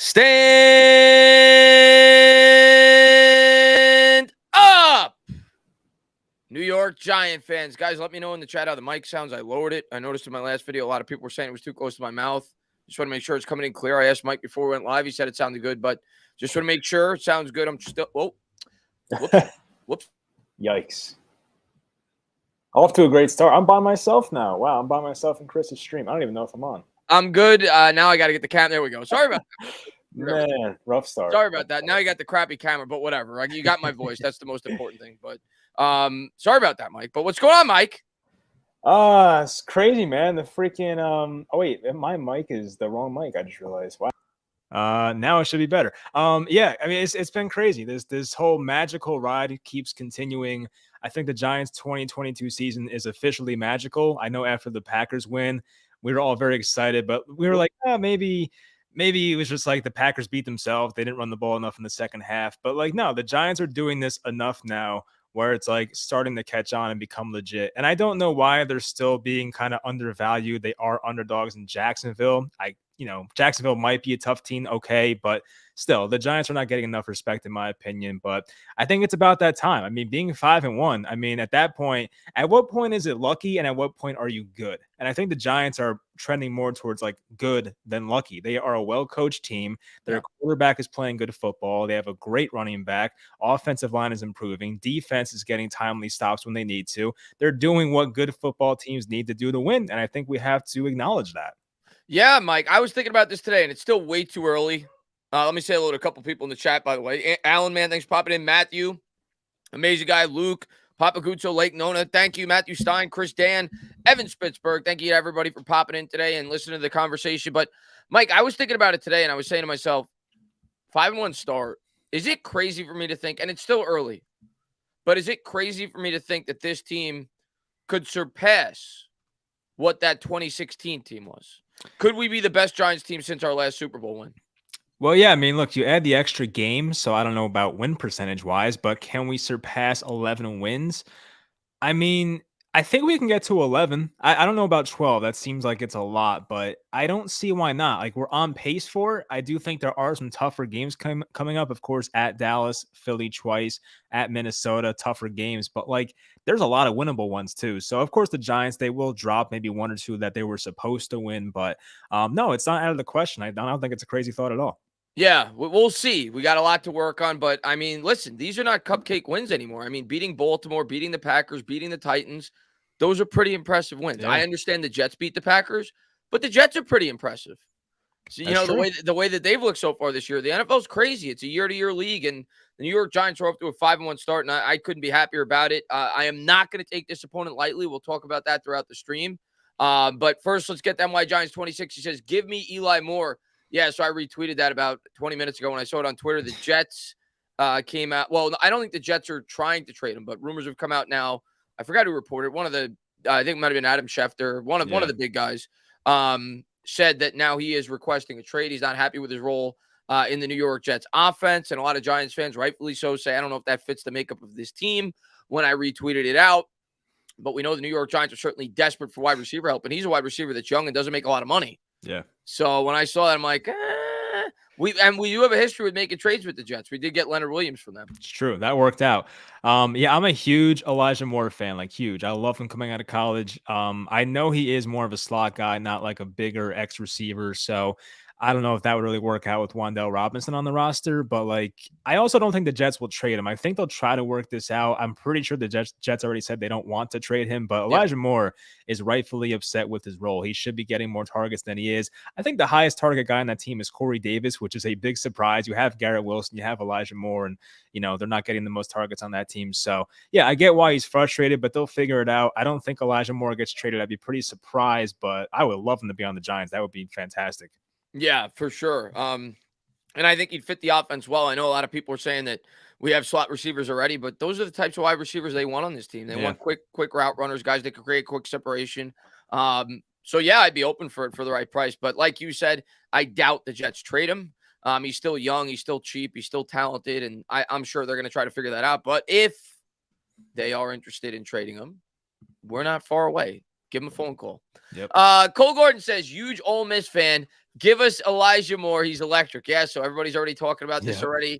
Stand up! New York Giant fans. Guys, let me know in the chat how the mic sounds. I lowered it. I noticed in my last video, a lot of people were saying it was too close to my mouth. Just want to make sure it's coming in clear. I asked Mike before we went live. He said it sounded good, but just want to make sure it sounds good. I'm still, whoops. Yikes. Off to a great start. I'm by myself now. Wow, I'm by myself in Chris's stream. I don't even know if I'm on. I'm good. Now I got to get the camera. There we go. Sorry about that. Man, rough start. Sorry about that. Now you got the crappy camera, but whatever. You got my voice. That's the most important thing. But sorry about that, Mike. But what's going on, Mike? It's crazy, man. The freaking oh wait, my mic is the wrong mic. I just realized. Wow. Now it should be better. Yeah, I mean it's been crazy. This whole magical ride keeps continuing. I think the Giants 2022 season is officially magical. I know after the Packers win, we were all very excited, but we were like, oh, maybe it was just like the Packers beat themselves. They didn't run the ball enough in the second half. But like, no, the Giants are doing this enough now where it's like starting to catch on and become legit. And I don't know why they're still being kind of undervalued. They are underdogs in Jacksonville. Jacksonville might be a tough team, okay, but still, the Giants are not getting enough respect, in my opinion. But I think it's about that time. I mean, being 5-1, I mean, at what point is it lucky, and at what point are you good? And I think the Giants are trending more towards like good than lucky. They are a well-coached team. Their quarterback is playing good football. They have a great running back. Offensive line is improving. Defense is getting timely stops when they need to. They're doing what good football teams need to do to win, and I think we have to acknowledge that. Yeah, Mike, I was thinking about this today, and it's still way too early. Let me say hello to a couple people in the chat, by the way. Alan, man, thanks for popping in. Matthew, amazing guy. Luke, Papa Guzzo, Lake Nona, thank you. Matthew Stein, Chris Dan, Evan Spitzberg, thank you to everybody for popping in today and listening to the conversation. But, Mike, I was thinking about it today, and I was saying to myself, 5-1 start. Is it crazy for me to think, and it's still early, but is it crazy for me to think that this team could surpass what that 2016 team was? Could we be the best Giants team since our last Super Bowl win? Well, yeah, I mean, look, you add the extra game, so I don't know about win percentage-wise, but can we surpass 11 wins? I mean, I think we can get to 11. I don't know about 12. That seems like it's a lot, but I don't see why not. Like, we're on pace for it. I do think there are some tougher games coming up, of course, at Dallas, Philly twice, at Minnesota, tougher games, but like there's a lot of winnable ones too. So, of course, the Giants, they will drop maybe one or two that they were supposed to win, but no, it's not out of the question. I don't think it's a crazy thought at all. Yeah, we'll see. We got a lot to work on, but I mean, listen, these are not cupcake wins anymore. I mean, beating Baltimore, beating the Packers, beating the Titans, those are pretty impressive wins. Yeah. I understand the Jets beat the Packers, but the Jets are pretty impressive. So, the way that they've looked so far this year, the NFL's crazy. It's a year-to-year league, and the New York Giants are off to a 5-1 start, and I couldn't be happier about it. I am not going to take this opponent lightly. We'll talk about that throughout the stream. But first, let's get NY Giants 26. He says, give me Eli Moore. Yeah, so I retweeted that about 20 minutes ago when I saw it on Twitter. The Jets came out. Well, I don't think the Jets are trying to trade him, but rumors have come out now. I forgot who reported. One of the, I think it might have been Adam Schefter, one of the big guys, said that now he is requesting a trade. He's not happy with his role in the New York Jets offense. And a lot of Giants fans, rightfully so, say, I don't know if that fits the makeup of this team when I retweeted it out. But we know the New York Giants are certainly desperate for wide receiver help. And he's a wide receiver that's young and doesn't make a lot of money. Yeah. So when I saw that, I'm like, we do have a history with making trades with the Jets. We did get Leonard Williams from them. It's true. That worked out. Yeah, I'm a huge Elijah Moore fan, like huge. I love him coming out of college. I know he is more of a slot guy, not like a bigger X receiver. So I don't know if that would really work out with Wandale Robinson on the roster, but like, I also don't think the Jets will trade him. I think they'll try to work this out. I'm pretty sure the Jets already said they don't want to trade him, but Elijah Moore is rightfully upset with his role. He should be getting more targets than he is. I think the highest target guy on that team is Corey Davis, which is a big surprise. You have Garrett Wilson, you have Elijah Moore, and they're not getting the most targets on that team. So yeah, I get why he's frustrated, but they'll figure it out. I don't think Elijah Moore gets traded. I'd be pretty surprised, but I would love him to be on the Giants. That would be fantastic. Yeah, for sure. And I think he'd fit the offense well. I know a lot of people are saying that we have slot receivers already, but those are the types of wide receivers they want on this team. They want quick route runners, guys that can create quick separation. So yeah, I'd be open for it for the right price. But like you said, I doubt the Jets trade him. He's still young, he's still cheap, he's still talented, and I'm sure they're going to try to figure that out. But if they are interested in trading him, we're not far away. Give him a phone call. Yep. Cole Gordon says, huge Ole Miss fan. Give us Elijah Moore. He's electric. Yeah, so everybody's already talking about this already.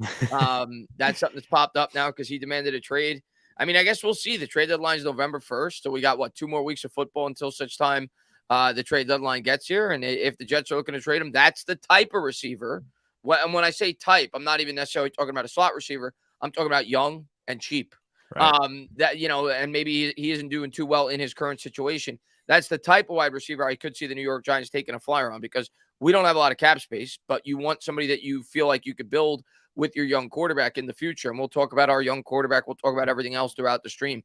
That's something that's popped up now because he demanded a trade. I mean, I guess we'll see. The trade deadline is November 1st. So we got, 2 more weeks of football until such time the trade deadline gets here. And if the Jets are looking to trade him, that's the type of receiver. And when I say type, I'm not even necessarily talking about a slot receiver. I'm talking about young and cheap. Right. And maybe he isn't doing too well in his current situation. That's the type of wide receiver I could see the New York Giants taking a flyer on because we don't have a lot of cap space, but you want somebody that you feel like you could build with your young quarterback in the future. And we'll talk about our young quarterback. We'll talk about everything else throughout the stream.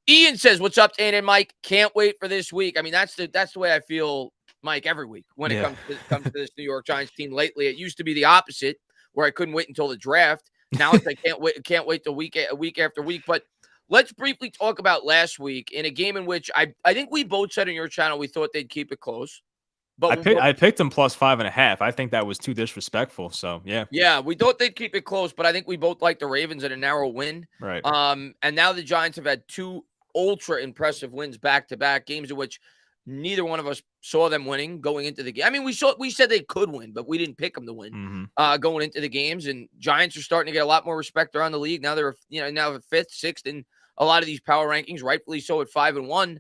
Ian says, what's up, Dan and Mike? Can't wait for this week. I mean, that's the way I feel, Mike, every week when it comes to this New York Giants team lately. It used to be the opposite where I couldn't wait until the draft. Now it's I can't wait the week after week. But let's briefly talk about last week in a game in which I think we both said on your channel we thought they'd keep it close. But I picked them plus 5.5. I think that was too disrespectful. So yeah, we thought they'd keep it close, but I think we both liked the Ravens at a narrow win. Right. And now the Giants have had 2 ultra impressive wins back to back, games in which neither one of us saw them winning going into the game. I mean, we said they could win, but we didn't pick them to win going into the games. And Giants are starting to get a lot more respect around the league. Now they're now 5th, 6th in a lot of these power rankings, rightfully so at 5-1.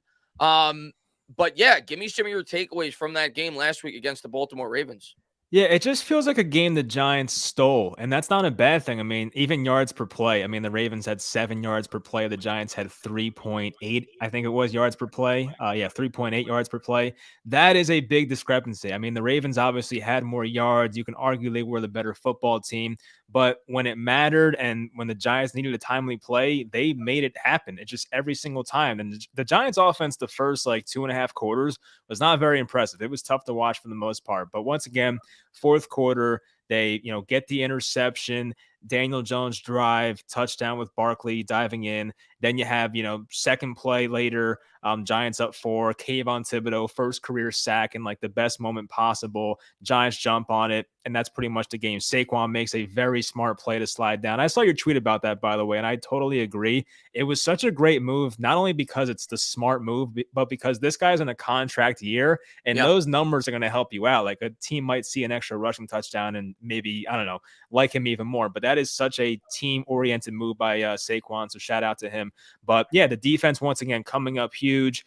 But yeah, give me some of your takeaways from that game last week against the Baltimore Ravens. Yeah, it just feels like a game the Giants stole, and that's not a bad thing. I mean, even yards per play. I mean, the Ravens had 7 yards per play. The Giants had 3.8, I think it was, yards per play. 3.8 yards per play. That is a big discrepancy. I mean, the Ravens obviously had more yards. You can argue they were the better football team, but when it mattered and when the Giants needed a timely play, they made it happen. It's just every single time. And the Giants offense, the first 2.5 quarters was not very impressive. It was tough to watch for the most part. But once again, fourth quarter, they get the interception, Daniel Jones drive, touchdown with Barkley diving in. Then you have, second play later, Giants up 4, Kayvon Thibodeaux, first career sack in the best moment possible. Giants jump on it, and that's pretty much the game. Saquon makes a very smart play to slide down. I saw your tweet about that, by the way, and I totally agree. It was such a great move, not only because it's the smart move, but because this guy's in a contract year, and those numbers are going to help you out. Like a team might see an extra rushing touchdown and maybe, I don't know, like him even more. But that is such a team-oriented move by Saquon, so shout out to him. But yeah, the defense once again coming up huge.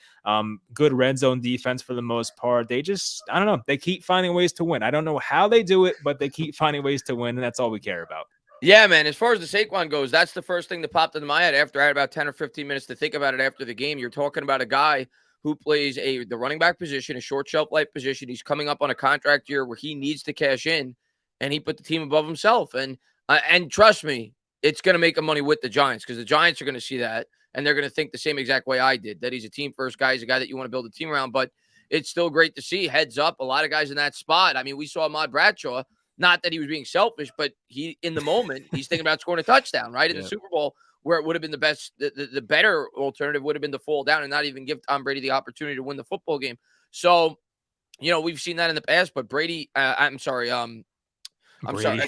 Good red zone defense for the most part. They just, I don't know, they keep finding ways to win. I don't know how they do it, but they keep finding ways to win, and that's all we care about. Yeah, man. As far as the Saquon goes, that's the first thing that popped into my head after I had about 10 or 15 minutes to think about it after the game. You're talking about a guy who plays the running back position, a short shelf life position. He's coming up on a contract year where he needs to cash in, and he put the team above himself. And trust me, it's going to make him money with the Giants because the Giants are going to see that, and they're going to think the same exact way I did, that he's a team-first guy. He's a guy that you want to build a team around, but it's still great to see. Heads up, a lot of guys in that spot. I mean, we saw Ahmad Bradshaw, not that he was being selfish, but he, in the moment, he's thinking about scoring a touchdown, right? In the Super Bowl, where it would have been the best, the better alternative would have been to fall down and not even give Tom Brady the opportunity to win the football game. So, we've seen that in the past, but Brady, I'm sorry, Brady.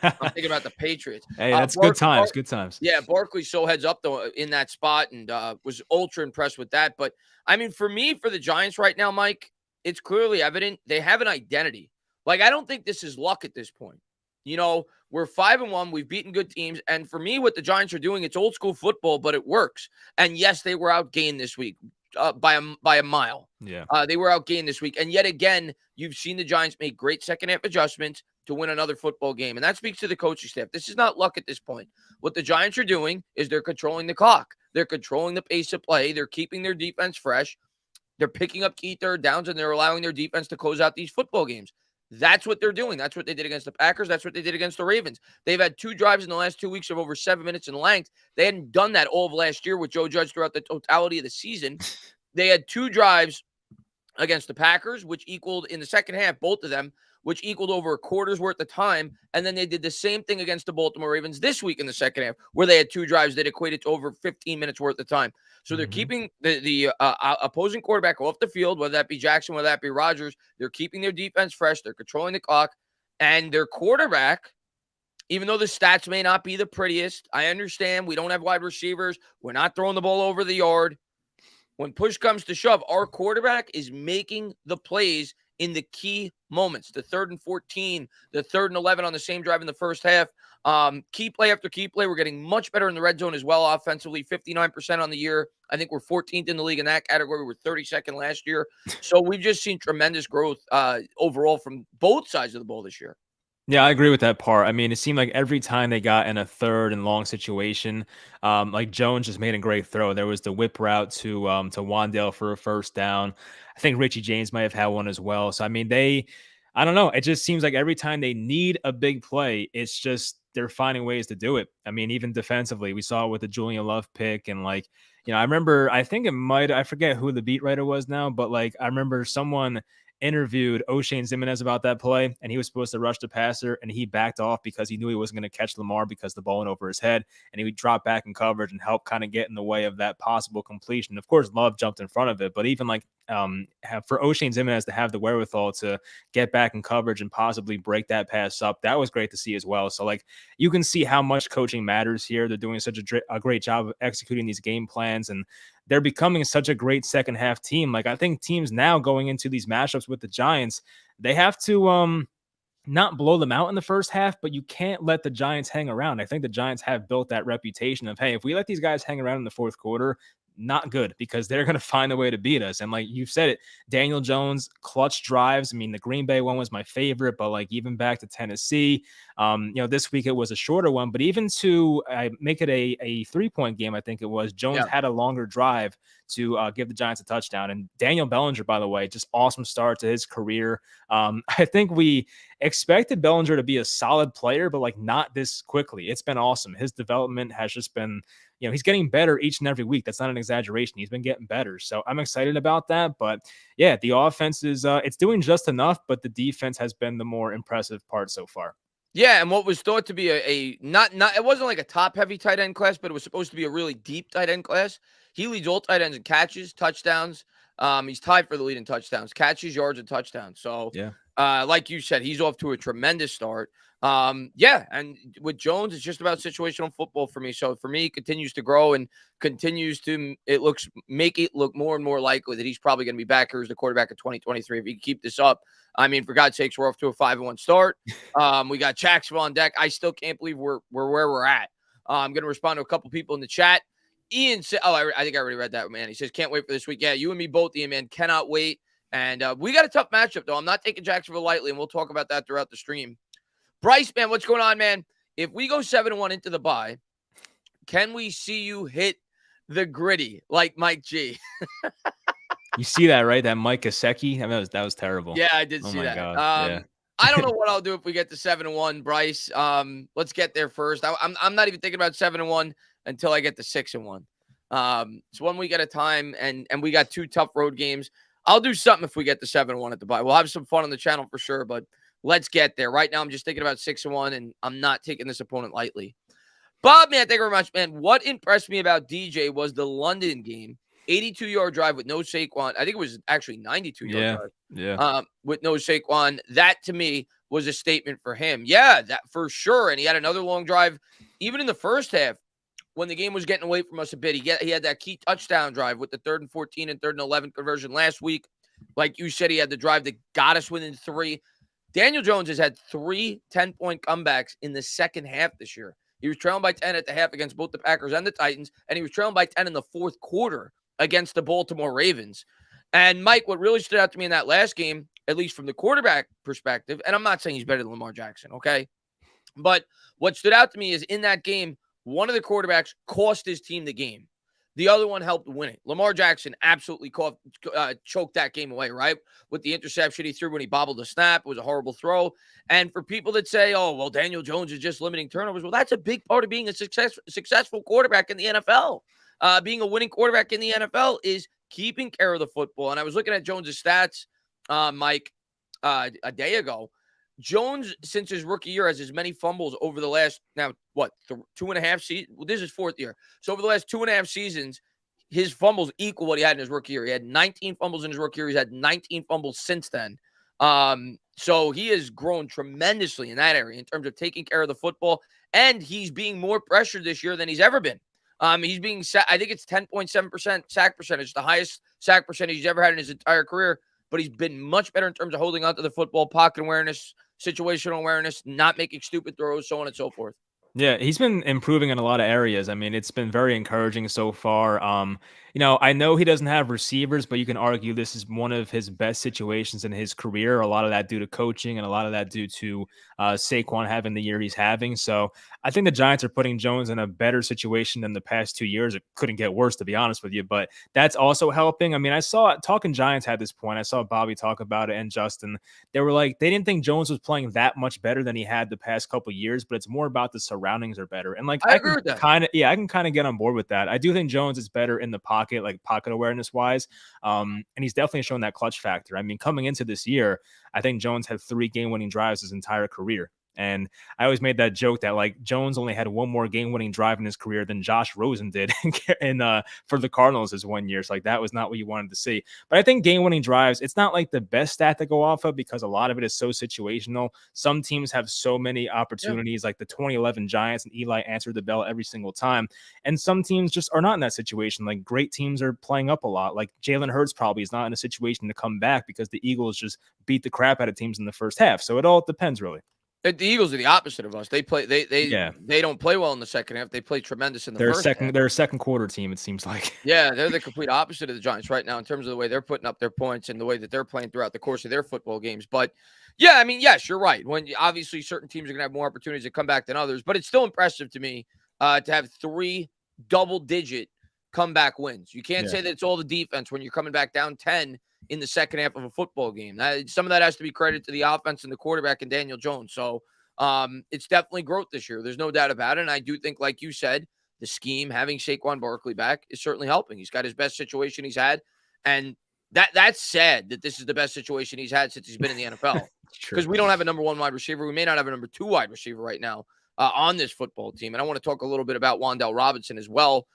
I'm thinking about the Patriots. Hey, that's good times. Good times. Yeah, Barkley so heads up though in that spot and was ultra impressed with that. But I mean, for the Giants right now, Mike, it's clearly evident they have an identity. Like, I don't think this is luck at this point. We're 5-1. We've beaten good teams, and for me, what the Giants are doing, it's old school football, but it works. And yes, they were outgained this week by a mile. Yeah, they were outgained this week, and yet again, you've seen the Giants make great second half adjustments to win another football game. And that speaks to the coaching staff. This is not luck at this point. What the Giants are doing is they're controlling the clock. They're controlling the pace of play. They're keeping their defense fresh. They're picking up key third downs, and they're allowing their defense to close out these football games. That's what they're doing. That's what they did against the Packers. That's what they did against the Ravens. They've had 2 drives in the last 2 weeks of over 7 minutes in length. They hadn't done that all of last year with Joe Judge throughout the totality of the season. They had 2 drives against the Packers, which equaled in the second half, both of them, which equaled over a quarter's worth of time. And then they did the same thing against the Baltimore Ravens this week in the second half, where they had 2 drives that equated to over 15 minutes worth of time. So they're keeping the opposing quarterback off the field, whether that be Jackson, whether that be Rodgers. They're keeping their defense fresh. They're controlling the clock. And their quarterback, even though the stats may not be the prettiest, I understand we don't have wide receivers. We're not throwing the ball over the yard. when push comes to shove, our quarterback is making the plays in the key moments, the 3rd and 14, the 3rd and 11 on the same drive in the first half. Key play after key play. We're getting much better in the red zone as well offensively, 59% on the year. I think we're 14th in the league in that category. We're 32nd last year. So we've just seen tremendous growth overall from both sides of the ball this year. Yeah, I agree with that part. I mean, it seemed like every time they got in a 3rd and long situation, like Jones just made a great throw. There was the whip route to Wandale for a first down. I think Richie James might have had one as well. So I mean, I don't know. It just seems like every time they need a big play, it's just they're finding ways to do it. I mean, even defensively, we saw it with the Julian Love pick, and I remember, I forget who the beat writer was now, but I remember someone interviewed O'Shane Ximines about that play, and he was supposed to rush the passer, and he backed off because he knew he wasn't going to catch Lamar because the ball went over his head, and he would drop back in coverage and help kind of get in the way of that possible completion. Of course, Love jumped in front of it, but even for O'Shane Ximines to have the wherewithal to get back in coverage and possibly break that pass up, that was great to see as well. So you can see how much coaching matters here. They're doing such a great job of executing these game plans, and they're becoming such a great second half team. I think teams now going into these matchups with the Giants, they have to not blow them out in the first half, but you can't let the Giants hang around. I think the Giants have built that reputation of, hey, if we let these guys hang around in the fourth quarter, not good, because they're going to find a way to beat us. And you've said it, Daniel Jones, clutch drives. I mean, the Green Bay one was my favorite, but even back to Tennessee, this week it was a shorter one, but even to make it a 3-point game, I think it was, Jones had a longer drive to give the Giants a touchdown. And Daniel Bellinger, by the way, just awesome start to his career. I think we expected Bellinger to be a solid player, but not this quickly. It's been awesome. His development has just been, he's getting better each and every week. That's not an exaggeration. He's been getting better. So I'm excited about that. But yeah, the offense is, it's doing just enough, but the defense has been the more impressive part so far. Yeah, and what was thought to be a not it wasn't like a top-heavy tight end class, but it was supposed to be a really deep tight end class. He leads all tight ends in catches, touchdowns. He's tied for the lead in touchdowns, catches, yards, and touchdowns. So, yeah, like you said, he's off to a tremendous start. Yeah, and with Jones, it's just about situational football for me. So for me, he continues to grow and continues to make it look more and more likely that he's probably going to be back here as the quarterback of 2023 if he can keep this up. I mean, for God's sakes, we're off to a 5-1 start. We got Jacksonville on deck. I still can't believe we're where we're at. I'm going to respond to a couple people in the chat. Ian said, I think I already read that, man. He says, can't wait for this week. Yeah, you and me both, Ian, man. Cannot wait. And we got a tough matchup, though. I'm not taking Jacksonville lightly, and we'll talk about that throughout the stream. Bryce, man, what's going on, man? If we go 7-1 into the bye, can we see you hit the gritty like Mike G? You see that, right? That Mike Gesicki? I mean, that was terrible. Yeah, I did see that. God. I don't know what I'll do if we get to 7-1, Bryce. Let's get there first. I'm not even thinking about 7-1 until I get to 6-1. It's 1 week at a time, and we got 2 tough road games. I'll do something if we get to 7-1 at the bye. We'll have some fun on the channel for sure, but let's get there. Right now, I'm just thinking about 6-1, and I'm not taking this opponent lightly. Bob, man, thank you very much, man. What impressed me about DJ was the London game. 82-yard drive with no Saquon. I think it was actually 92-yard drive. Yeah. With no Saquon. That, to me, was a statement for him. Yeah, that for sure. And he had another long drive, even in the first half, when the game was getting away from us a bit. He had that key touchdown drive with the 3rd and 14 and 3rd and 11 conversion last week. Like you said, he had the drive that got us within 3. Daniel Jones has had 3 10-point comebacks in the second half this year. He was trailing by 10 at the half against both the Packers and the Titans, and he was trailing by 10 in the fourth quarter against the Baltimore Ravens. And Mike, what really stood out to me in that last game, at least from the quarterback perspective, and I'm not saying he's better than Lamar Jackson, okay? But what stood out to me is in that game, one of the quarterbacks cost his team the game. The other one helped win it. Lamar Jackson absolutely choked that game away, right? With the interception he threw when he bobbled the snap. It was a horrible throw. And for people that say, oh, well, Daniel Jones is just limiting turnovers, well, that's a big part of being a successful quarterback in the NFL. Being a winning quarterback in the NFL is keeping care of the football. And I was looking at Jones' stats, Mike, a day ago. Jones, since his rookie year, has as many fumbles over the last, 2.5 seasons? Well, this is 4th year. So over the last 2.5 seasons, his fumbles equal what he had in his rookie year. He had 19 fumbles in his rookie year. He's had 19 fumbles since then. So he has grown tremendously in that area in terms of taking care of the football. And he's being more pressured this year than he's ever been. He's being I think it's 10.7% sack percentage, the highest sack percentage he's ever had in his entire career. But he's been much better in terms of holding on to the football, pocket awareness, situational awareness, not making stupid throws, so on and so forth. Yeah, he's been improving in a lot of areas. I mean, it's been very encouraging so far. I know he doesn't have receivers, but you can argue this is one of his best situations in his career. A lot of that due to coaching and a lot of that due to Saquon having the year he's having. So I think the Giants are putting Jones in a better situation than the past 2 years. It couldn't get worse, to be honest with you, but that's also helping. I mean, I saw Talking Giants had this point. I saw Bobby talk about it and Justin. They were like, they didn't think Jones was playing that much better than he had the past couple years, but it's more about the surroundings are better. And like, I agree with that. I can kind of get on board with that. I do think Jones is better in the pocket, like pocket awareness wise. And he's definitely shown that clutch factor. I mean, coming into this year, I think Jones had 3 game-winning drives his entire career. And I always made that joke that like Jones only had 1 more game-winning drive in his career than Josh Rosen did for the Cardinals his 1 year. So like that was not what you wanted to see. But I think game-winning drives, it's not like the best stat to go off of because a lot of it is so situational. Some teams have so many opportunities, like the 2011 Giants, and Eli answered the bell every single time. And some teams just are not in that situation. Like great teams are playing up a lot. Like Jalen Hurts probably is not in a situation to come back because the Eagles just beat the crap out of teams in the first half. So it all depends really. The Eagles are the opposite of us. They don't play well in the second half. They play tremendous in the first half. They're a second quarter team, it seems like. Yeah, they're the complete opposite of the Giants right now in terms of the way they're putting up their points and the way that they're playing throughout the course of their football games. But yeah, I mean, yes, you're right. When obviously certain teams are going to have more opportunities to come back than others, but it's still impressive to me to have 3 double-digit comeback wins. You can't say that it's all the defense when you're coming back down 10 in the second half of a football game. Some of that has to be credited to the offense and the quarterback and Daniel Jones. So it's definitely growth this year. There's no doubt about it. And I do think, like you said, the scheme, having Saquon Barkley back, is certainly helping. He's got his best situation he's had. And that's sad that this is the best situation he's had since he's been in the NFL. Because we don't have a number 1 wide receiver. We may not have a number 2 wide receiver right now on this football team. And I want to talk a little bit about Wandale Robinson as well.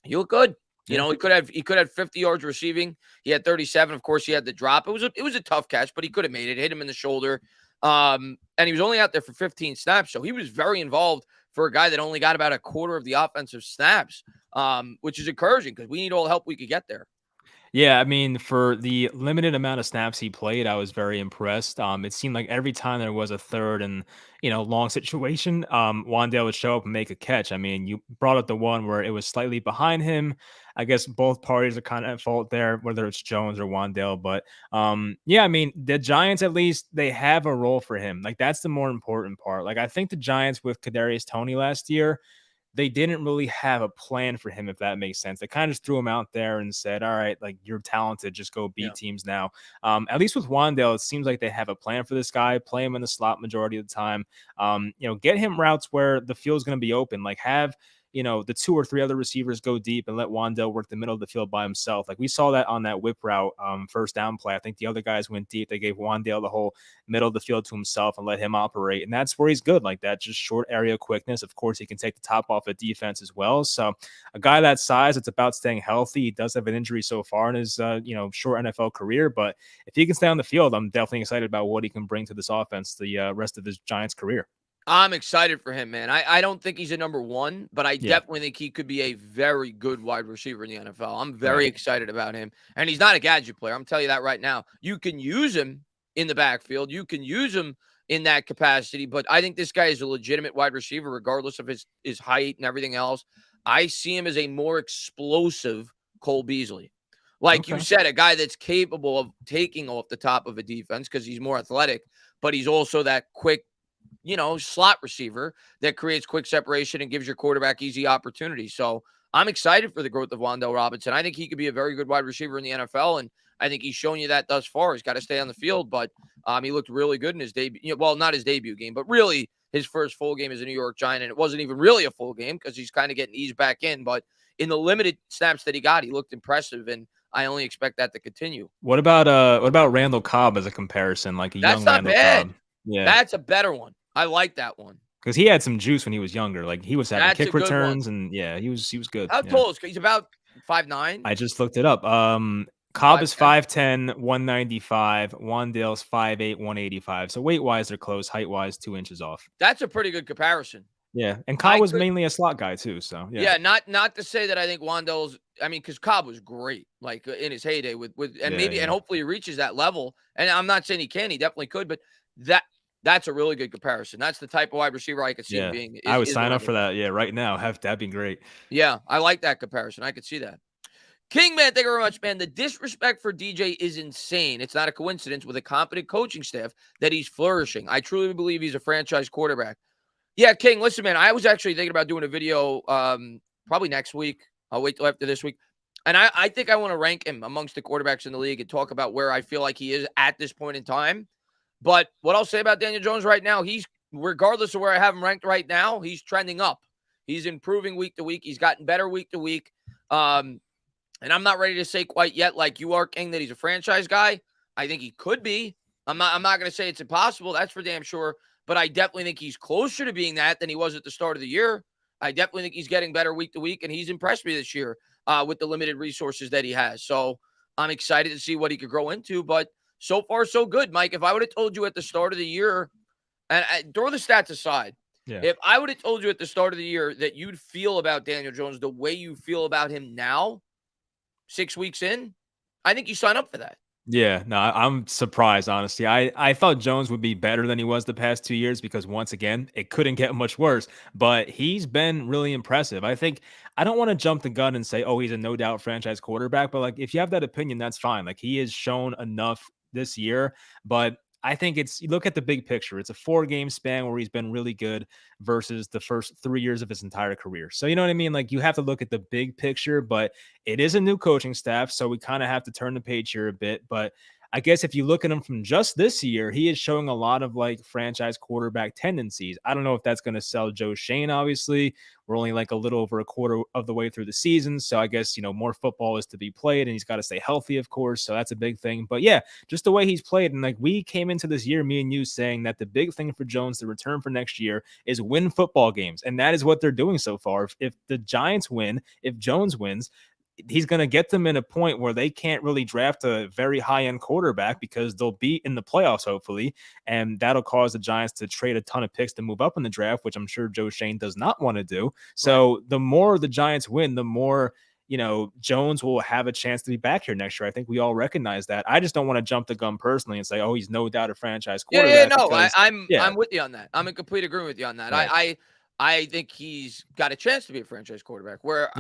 He looked good. You know, he could have 50 yards receiving. He had 37. Of course, he had the drop. It was a tough catch, but he could have made it. Hit him in the shoulder. And he was only out there for 15 snaps. So he was very involved for a guy that only got about a quarter of the offensive snaps, which is encouraging because we need all the help we could get there. Yeah, I mean, for the limited amount of snaps he played, I was very impressed. It seemed like every time there was a third and long situation, Wandale would show up and make a catch. I mean, you brought up the one where it was slightly behind him. I guess both parties are kind of at fault there, whether it's Jones or Wandale. But yeah, I mean, the Giants, at least they have a role for him. Like that's the more important part. Like I think the Giants with Kadarius Toney last year, they didn't really have a plan for him, if that makes sense. They kind of just threw him out there and said, all right, like you're talented, just go beat teams now. At least with Wandale, it seems like they have a plan for this guy, play him in the slot majority of the time. Get him routes where the field's going to be open, like have the 2 or 3 other receivers go deep and let Wandale work the middle of the field by himself. Like we saw that on that whip route first down play. I think the other guys went deep. They gave Wandale the whole middle of the field to himself and let him operate. And that's where he's good, like that, just short area quickness. Of course, he can take the top off a defense as well. So a guy that size, it's about staying healthy. He does have an injury so far in his short NFL career, but if he can stay on the field, I'm definitely excited about what he can bring to this offense the rest of his Giants career. I'm excited for him, man. I don't think he's a number 1, but I definitely think he could be a very good wide receiver in the NFL. I'm very excited about him. And he's not a gadget player. I'm telling you that right now. You can use him in the backfield. You can use him in that capacity, but I think this guy is a legitimate wide receiver, regardless of his height and everything else. I see him as a more explosive Cole Beasley. Like you said, a guy that's capable of taking off the top of a defense because he's more athletic, but he's also that quick, slot receiver that creates quick separation and gives your quarterback easy opportunities. So I'm excited for the growth of Wandale Robinson. I think he could be a very good wide receiver in the NFL, and I think he's shown you that thus far. He's got to stay on the field, but he looked really good in his debut. Well, not his debut game, but really his first full game as a New York Giant, and it wasn't even really a full game because he's kind of getting eased back in. But in the limited snaps that he got, he looked impressive, and I only expect that to continue. What about Randall Cobb as a comparison, like young Randall Cobb? Yeah, that's a better one. I like that one because he had some juice when he was younger. Like he was having kick returns, and he was good. How tall is he? He's about 5'9". I just looked it up. Cobb is 5'10", 195. Wandale's 5'8", 185. So weight wise, they're close. Height wise, 2 inches off. That's a pretty good comparison. Yeah, and Cobb was mainly a slot guy too, so yeah. Not to say that I think Wandale's. I mean, because Cobb was great, like in his heyday with and maybe and hopefully he reaches that level. And I'm not saying he can, he definitely could, but that's a really good comparison. That's the type of wide receiver I could see him being. I would sign up for that. Yeah, right now, that'd be great. Yeah, I like that comparison. I could see that. King, man, thank you very much, man. The disrespect for DJ is insane. It's not a coincidence with a competent coaching staff that he's flourishing. I truly believe he's a franchise quarterback. Yeah, King, listen, man, I was actually thinking about doing a video probably next week. I'll wait till after this week. And I think I want to rank him amongst the quarterbacks in the league and talk about where I feel like he is at this point in time. But what I'll say about Daniel Jones right now, he's, regardless of where I have him ranked right now, he's trending up. He's improving week to week. He's gotten better week to week. And I'm not ready to say quite yet, like you are, King, that he's a franchise guy. I think he could be. I'm not going to say it's impossible. That's for damn sure. But I definitely think he's closer to being that than he was at the start of the year. I definitely think he's getting better week to week, and he's impressed me this year with the limited resources that he has. So I'm excited to see what he could grow into. But so far, so good, Mike. If I would have told you at the start of the year, and throw the stats aside, if I would have told you at the start of the year that you'd feel about Daniel Jones the way you feel about him now, 6 weeks in, I think you sign up for that. Yeah, no, I'm surprised, honestly. I thought Jones would be better than he was the past 2 years because, once again, it couldn't get much worse. But he's been really impressive. I think I don't want to jump the gun and say, oh, he's a no doubt franchise quarterback. But like, if you have that opinion, that's fine. Like, he has shown enough this year. But I think you look at the big picture. It's a 4-game span where he's been really good versus the first 3 years of his entire career. So, you know what I mean? Like, you have to look at the big picture, but it is a new coaching staff. So we kind of have to turn the page here a bit. But I guess if you look at him from just this year, he is showing a lot of like franchise quarterback tendencies. I don't know if that's going to sell Joe Shane, obviously. We're only like a little over a quarter of the way through the season. So I guess, more football is to be played and he's got to stay healthy, of course. So that's a big thing. But yeah, just the way he's played. And like we came into this year, me and you saying that the big thing for Jones to return for next year is win football games. And that is what they're doing so far. If the Giants win, if Jones wins, he's going to get them in a point where they can't really draft a very high-end quarterback because they'll be in the playoffs, hopefully, and that'll cause the Giants to trade a ton of picks to move up in the draft, which I'm sure Joe Shane does not want to do. So the more the Giants win, the more Jones will have a chance to be back here next year. I think we all recognize that. I just don't want to jump the gun personally and say, oh, he's no doubt a franchise quarterback. I'm with you on that. I'm in complete agreement with you on that. Right. I think he's got a chance to be a franchise quarterback where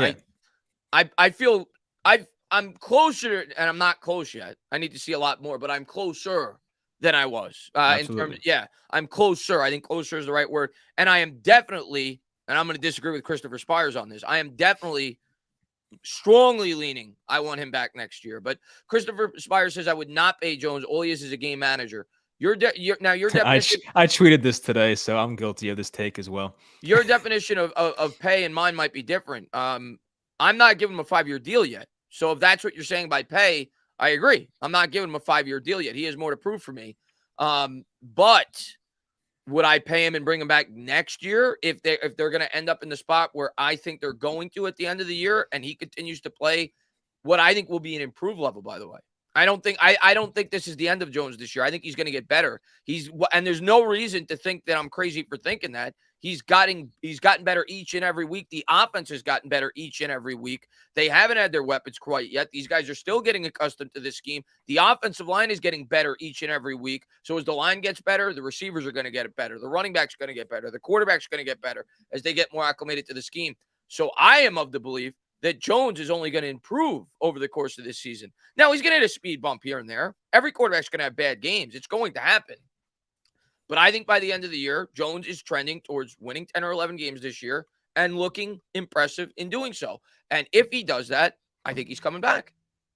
I feel I'm closer, and I'm not close yet. I need to see a lot more, but I'm closer than I was in terms. I'm closer. I think closer is the right word. And I am definitely, and I'm going to disagree with Christopher Spires on this. I am definitely strongly leaning. I want him back next year. But Christopher Spires says I would not pay Jones. All he is a game manager. Your definition. I tweeted this today, so I'm guilty of this take as well. Your definition of pay and mine might be different. I'm not giving him a 5-year deal yet. So if that's what you're saying by pay, I agree. I'm not giving him a 5-year deal yet. He has more to prove for me. But would I pay him and bring him back next year if they're going to end up in the spot where I think they're going to at the end of the year and he continues to play what I think will be an improved level, by the way? I don't think this is the end of Jones this year. I think he's going to get better. And there's no reason to think that I'm crazy for thinking that. He's gotten better each and every week. The offense has gotten better each and every week. They haven't had their weapons quite yet. These guys are still getting accustomed to this scheme. The offensive line is getting better each and every week. So as the line gets better, the receivers are going to get better. The running back's going to get better. The quarterback's going to get better as they get more acclimated to the scheme. So I am of the belief that Jones is only going to improve over the course of this season. Now, he's going to hit a speed bump here and there. Every quarterback's going to have bad games. It's going to happen. But I think by the end of the year, Jones is trending towards winning 10 or 11 games this year and looking impressive in doing so. And if he does that, I think he's coming back.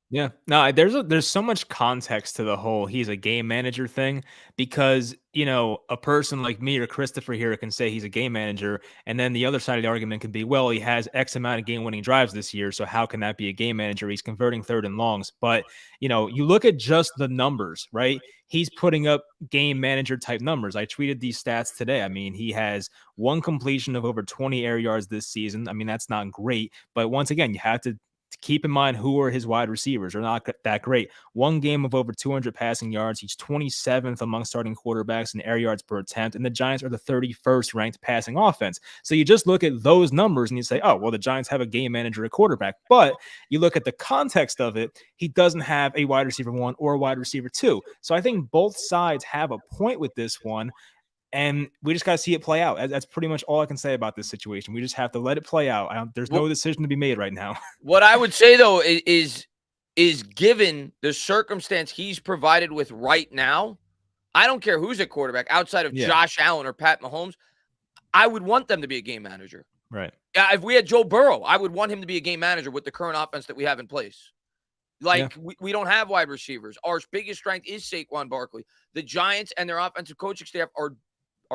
Yeah, no, there's so much context to the whole he's a game manager thing because, a person like me or Christopher here can say he's a game manager. And then the other side of the argument could be, well, he has X amount of game winning drives this year. So how can that be a game manager? He's converting 3rd and longs. But, you look at just the numbers, right? He's putting up game manager type numbers. I tweeted these stats today. I mean, he has 1 completion of over 20 air yards this season. I mean, that's not great. But once again, you have to keep in mind who are his wide receivers. Are not that great. One game of over 200 passing yards. He's 27th among starting quarterbacks in air yards per attempt, and the Giants are the 31st ranked passing offense. So you just look at those numbers and you say, oh, well, the Giants have a game manager at quarterback. But you look at the context of it, he doesn't have a wide receiver 1 or a wide receiver 2. So I think both sides have a point with this one. And we just got to see it play out. That's pretty much all I can say about this situation. We just have to let it play out. There's no decision to be made right now. What I would say, though, is given the circumstance he's provided with right now, I don't care who's at quarterback outside of Josh Allen or Pat Mahomes. I would want them to be a game manager. Right. If we had Joe Burrow, I would want him to be a game manager with the current offense that we have in place. We don't have wide receivers. Our biggest strength is Saquon Barkley. The Giants and their offensive coaching staff are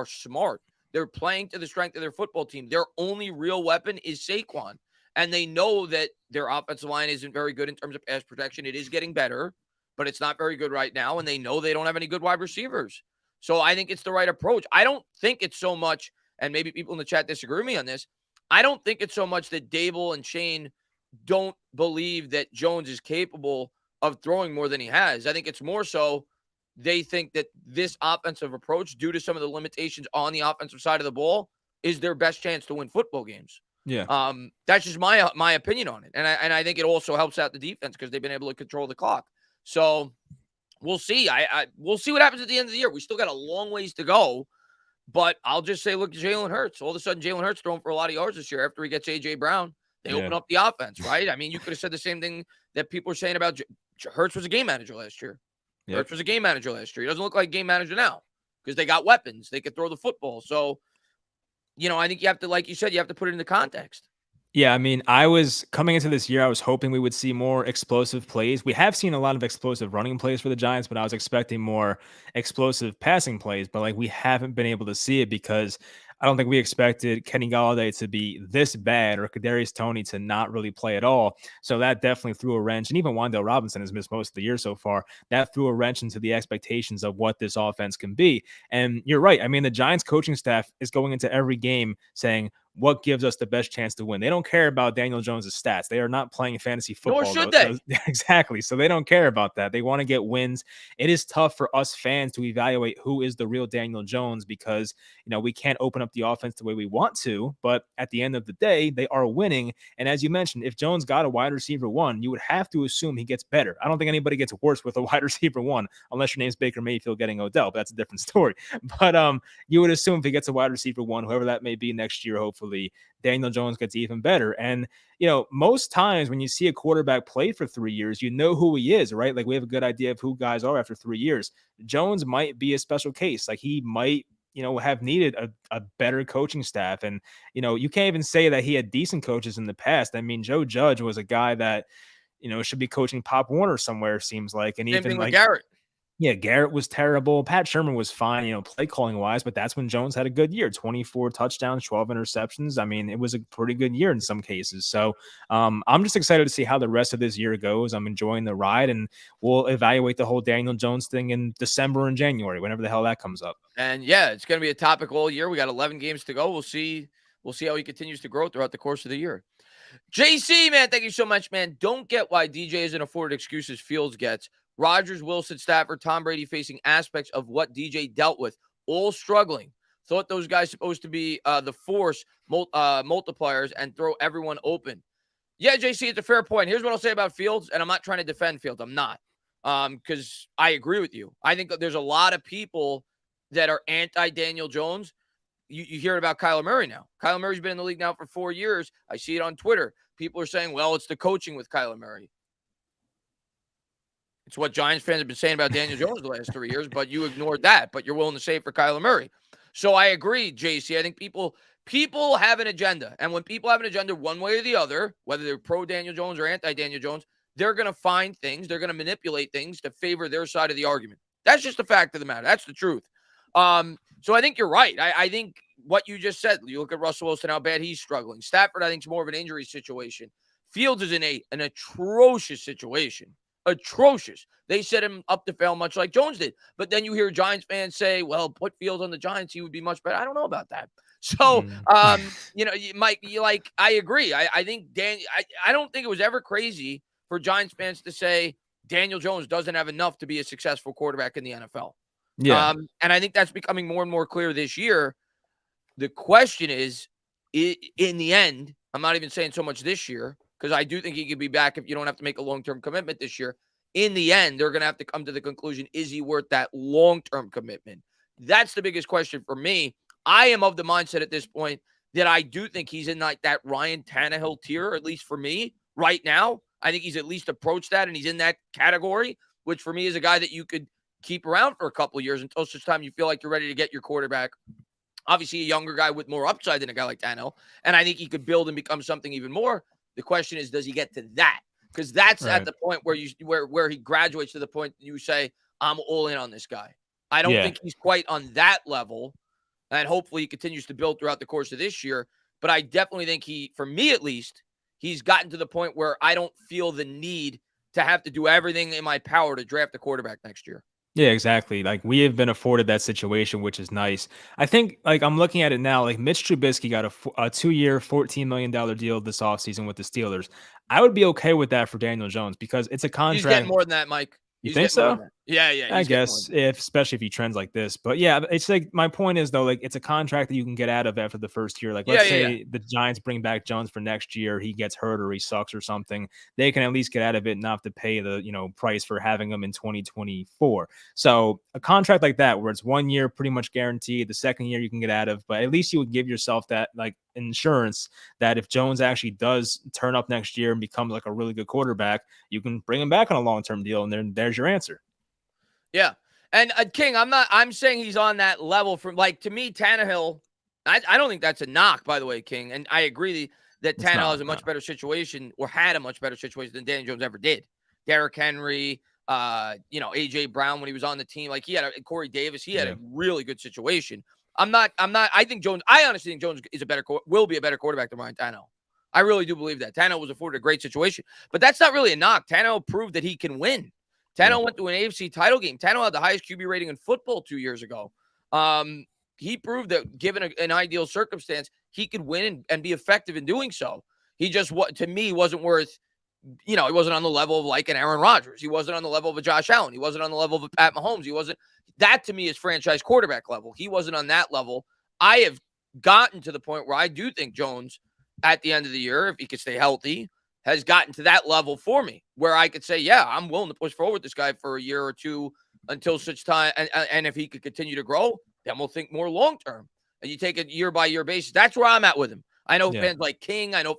smart. They're playing to the strength of their football team. Their only real weapon is Saquon. And they know that their offensive line isn't very good in terms of pass protection. It is getting better, but it's not very good right now. And they know they don't have any good wide receivers. So I think it's the right approach. I don't think it's so much, and maybe people in the chat disagree with me on this, I don't think it's so much that Dable and Shane don't believe that Jones is capable of throwing more than he has. I think it's more so they think that this offensive approach, due to some of the limitations on the offensive side of the ball, is their best chance to win football games. Yeah. That's just my opinion on it. And I think it also helps out the defense because they've been able to control the clock. So we'll see. We'll see what happens at the end of the year. We still got a long ways to go. But I'll just say, look at Jalen Hurts. All of a sudden, Jalen Hurts throwing for a lot of yards this year after he gets A.J. Brown. They open up the offense, right? I mean, you could have said the same thing that people are saying about Hurts was a game manager last year. Yep. Hurts was a game manager last year. He doesn't look like a game manager now because they got weapons. They could throw the football. So, I think you have to, like you said, you have to put it into context. Yeah, I mean, I was coming into this year, I was hoping we would see more explosive plays. We have seen a lot of explosive running plays for the Giants, but I was expecting more explosive passing plays. But we haven't been able to see it because I don't think we expected Kenny Golladay to be this bad or Kadarius Toney to not really play at all. So that definitely threw a wrench. And even Wandale Robinson has missed most of the year so far. That threw a wrench into the expectations of what this offense can be. And you're right. I mean, the Giants coaching staff is going into every game saying, what gives us the best chance to win? They don't care about Daniel Jones' stats. They are not playing fantasy football. Nor should they. Exactly. So they don't care about that. They want to get wins. It is tough for us fans to evaluate who is the real Daniel Jones because, we can't open up the offense the way we want to. But at the end of the day, they are winning. And as you mentioned, if Jones got a wide receiver 1, you would have to assume he gets better. I don't think anybody gets worse with a wide receiver 1, unless your name's Baker Mayfield getting Odell. But that's a different story. But you would assume if he gets a wide receiver 1, whoever that may be next year, hopefully, Daniel Jones gets even better. And, most times when you see a quarterback play for 3 years, you know who he is, right? We have a good idea of who guys are after 3 years. Jones might be a special case. He might, have needed a better coaching staff. And, you can't even say that he had decent coaches in the past. I mean, Joe Judge was a guy that, should be coaching Pop Warner somewhere, seems like. And even like Garrett. Yeah, Garrett was terrible. Pat Sherman was fine, play calling wise, but that's when Jones had a good year. 24 touchdowns, 12 interceptions. I mean, it was a pretty good year in some cases. So I'm just excited to see how the rest of this year goes. I'm enjoying the ride, and we'll evaluate the whole Daniel Jones thing in December and January, whenever the hell that comes up. And yeah, it's going to be a topic all year. We got 11 games to go. We'll see how he continues to grow throughout the course of the year. JC, man, thank you so much, man. Don't get why DJ isn't afforded excuses Fields gets. Rodgers, Wilson, Stafford, Tom Brady facing aspects of what DJ dealt with, all struggling. Thought those guys supposed to be the force multipliers and throw everyone open. Yeah, JC, it's a fair point. Here's what I'll say about Fields, and I'm not trying to defend Fields. I'm not, because I agree with you. I think that there's a lot of people that are anti-Daniel Jones. You hear about Kyler Murray now. Kyler Murray's been in the league now for 4 years. I see it on Twitter. People are saying, well, it's the coaching with Kyler Murray. It's what Giants fans have been saying about Daniel Jones the last 3 years, but you ignored that. But you're willing to say it for Kyler Murray. So I agree, JC. I think people have an agenda. And when people have an agenda one way or the other, whether they're pro-Daniel Jones or anti-Daniel Jones, they're going to find things. They're going to manipulate things to favor their side of the argument. That's just the fact of the matter. That's the truth. So I think you're right. I think what you just said, you look at Russell Wilson, how bad he's struggling. Stafford, I think, is more of an injury situation. Fields is in an atrocious situation. atrocious. They set him up to fail much like Jones did. But then you hear Giants fans say, well, put Fields on the Giants, he would be much better. I don't know about that. So, Mike, I agree. I think I don't think it was ever crazy for Giants fans to say Daniel Jones doesn't have enough to be a successful quarterback in the NFL. Yeah. And I think that's becoming more and more clear this year. The question is, in the end, I'm not even saying so much this year, because I do think he could be back if you don't have to make a long-term commitment this year. In the end, they're going to have to come to the conclusion, is he worth that long-term commitment? That's the biggest question for me. I am of the mindset at this point that I do think he's in like that Ryan Tannehill tier, at least for me right now. I think he's at least approached that, and he's in that category, which for me is a guy that you could keep around for a couple of years until such time you feel like you're ready to get your quarterback. Obviously, a younger guy with more upside than a guy like Tannehill, and I think he could build and become something even more. The question is, does he get to that? Because that's at the point where where he graduates to the point you say, I'm all in on this guy. I don't think he's quite on that level, and hopefully he continues to build throughout the course of this year. But I definitely think for me at least, he's gotten to the point where I don't feel the need to have to do everything in my power to draft a quarterback next year. Yeah, exactly. Like, we have been afforded that situation, which is nice. I think, like, I'm looking at it now, like Mitch Trubisky got a 2-year, $14 million deal this offseason with the Steelers. I would be okay with that for Daniel Jones because it's a contract. He's getting more than that, Mike. You think so? Yeah. I guess especially if he trends like this. But yeah, it's like, my point is though, like, it's a contract that you can get out of after the first year. Like, let's say the Giants bring back Jones for next year, he gets hurt or he sucks or something. They can at least get out of it and not have to pay the price for having him in 2024. So a contract like that, where it's 1 year pretty much guaranteed, the second year you can get out of, but at least you would give yourself that like insurance that if Jones actually does turn up next year and becomes like a really good quarterback, you can bring him back on a long-term deal, and then there's your answer. Yeah. And King, I'm saying he's on that level from, like, to me, Tannehill, I don't think that's a knock, by the way, King. And I agree that Tannehill has a much better situation, or had a much better situation than Daniel Jones ever did. Derrick Henry, A.J. Brown when he was on the team, like Corey Davis, he had a really good situation. I honestly think Jones is will be a better quarterback than Ryan Tannehill. I really do believe that. Tannehill was afforded a great situation, but that's not really a knock. Tannehill proved that he can win. Tannehill went to an AFC title game. Tannehill had the highest QB rating in football 2 years ago. He proved that given an ideal circumstance, he could win and be effective in doing so. He just, to me, wasn't worth, he wasn't on the level of like an Aaron Rodgers. He wasn't on the level of a Josh Allen. He wasn't on the level of a Pat Mahomes. That to me is franchise quarterback level. He wasn't on that level. I have gotten to the point where I do think Jones, at the end of the year, if he could stay healthy, has gotten to that level for me where I could say, yeah, I'm willing to push forward this guy for a year or two until such time. And if he could continue to grow, then we'll think more long-term. And you take it year by year basis. That's where I'm at with him. I know fans like King. I know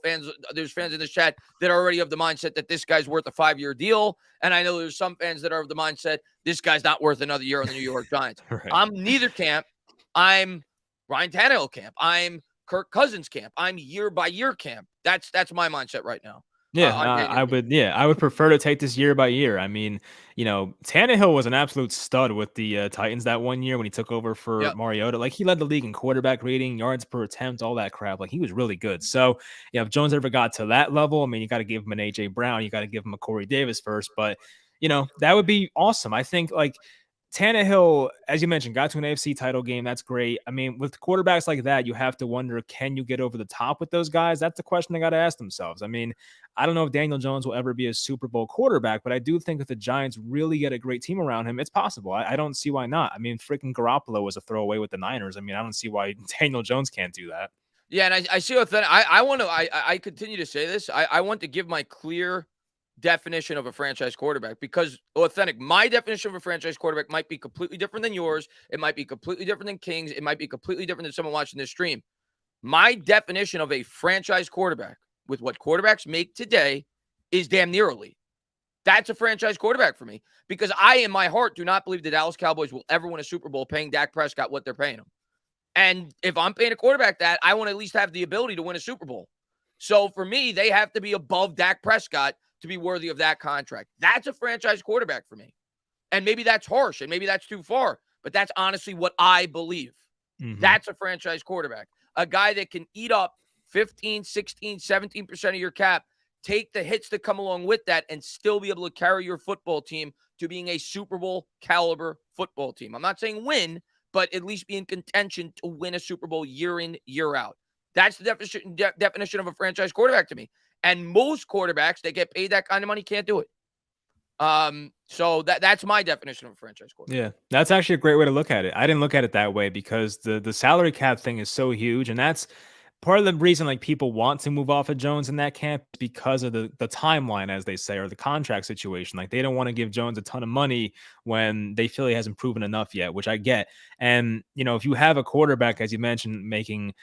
there's fans in this chat that are already of the mindset that this guy's worth a 5-year deal. And I know there's some fans that are of the mindset this guy's not worth another year on the New York Giants. Right. I'm neither camp. I'm Ryan Tannehill camp. I'm Kirk Cousins camp. I'm year by year camp. That's my mindset right now. Yeah, I would prefer to take this year by year. I mean, Tannehill was an absolute stud with the Titans that 1 year when he took over for Mariota. Like, he led the league in quarterback rating, yards per attempt, all that crap. Like, he was really good. So, if Jones ever got to that level, I mean, you got to give him an A.J. Brown. You got to give him a Corey Davis first. But, that would be awesome. I think, like, Tannehill, as you mentioned, got to an AFC title game. That's great. I mean, with quarterbacks like that, you have to wonder, can you get over the top with those guys? That's the question they got to ask themselves. I mean, I don't know if Daniel Jones will ever be a Super Bowl quarterback, but I do think if the Giants really get a great team around him, it's possible. I don't see why not. I mean, freaking Garoppolo was a throwaway with the Niners. I mean, I don't see why Daniel Jones can't do that. Yeah, and I see what I continue to say this. I want to give my clear definition of a franchise quarterback, because Authentic, my definition of a franchise quarterback might be completely different than yours. It might be completely different than King's. It might be completely different than someone watching this stream. My definition of a franchise quarterback with what quarterbacks make today is damn near elite. That's a franchise quarterback for me, because I, in my heart, do not believe the Dallas Cowboys will ever win a Super Bowl paying Dak Prescott what they're paying him. And if I'm paying a quarterback that, I want to at least have the ability to win a Super Bowl. So for me, they have to be above Dak Prescott to be worthy of that contract. That's a franchise quarterback for me. And maybe that's harsh and maybe that's too far, but that's honestly what I believe. Mm-hmm. That's a franchise quarterback. A guy that can eat up 15, 16, 17% of your cap, take the hits that come along with that, and still be able to carry your football team to being a Super Bowl caliber football team. I'm not saying win, but at least be in contention to win a Super Bowl year in, year out. That's the definition of a franchise quarterback to me. And most quarterbacks that get paid that kind of money can't do it. So that's my definition of a franchise quarterback. Yeah, that's actually a great way to look at it. I didn't look at it that way because the salary cap thing is so huge, and that's part of the reason like people want to move off of Jones in that camp, because of the timeline, as they say, or the contract situation. Like, they don't want to give Jones a ton of money when they feel he hasn't proven enough yet, which I get. And, if you have a quarterback, as you mentioned, making,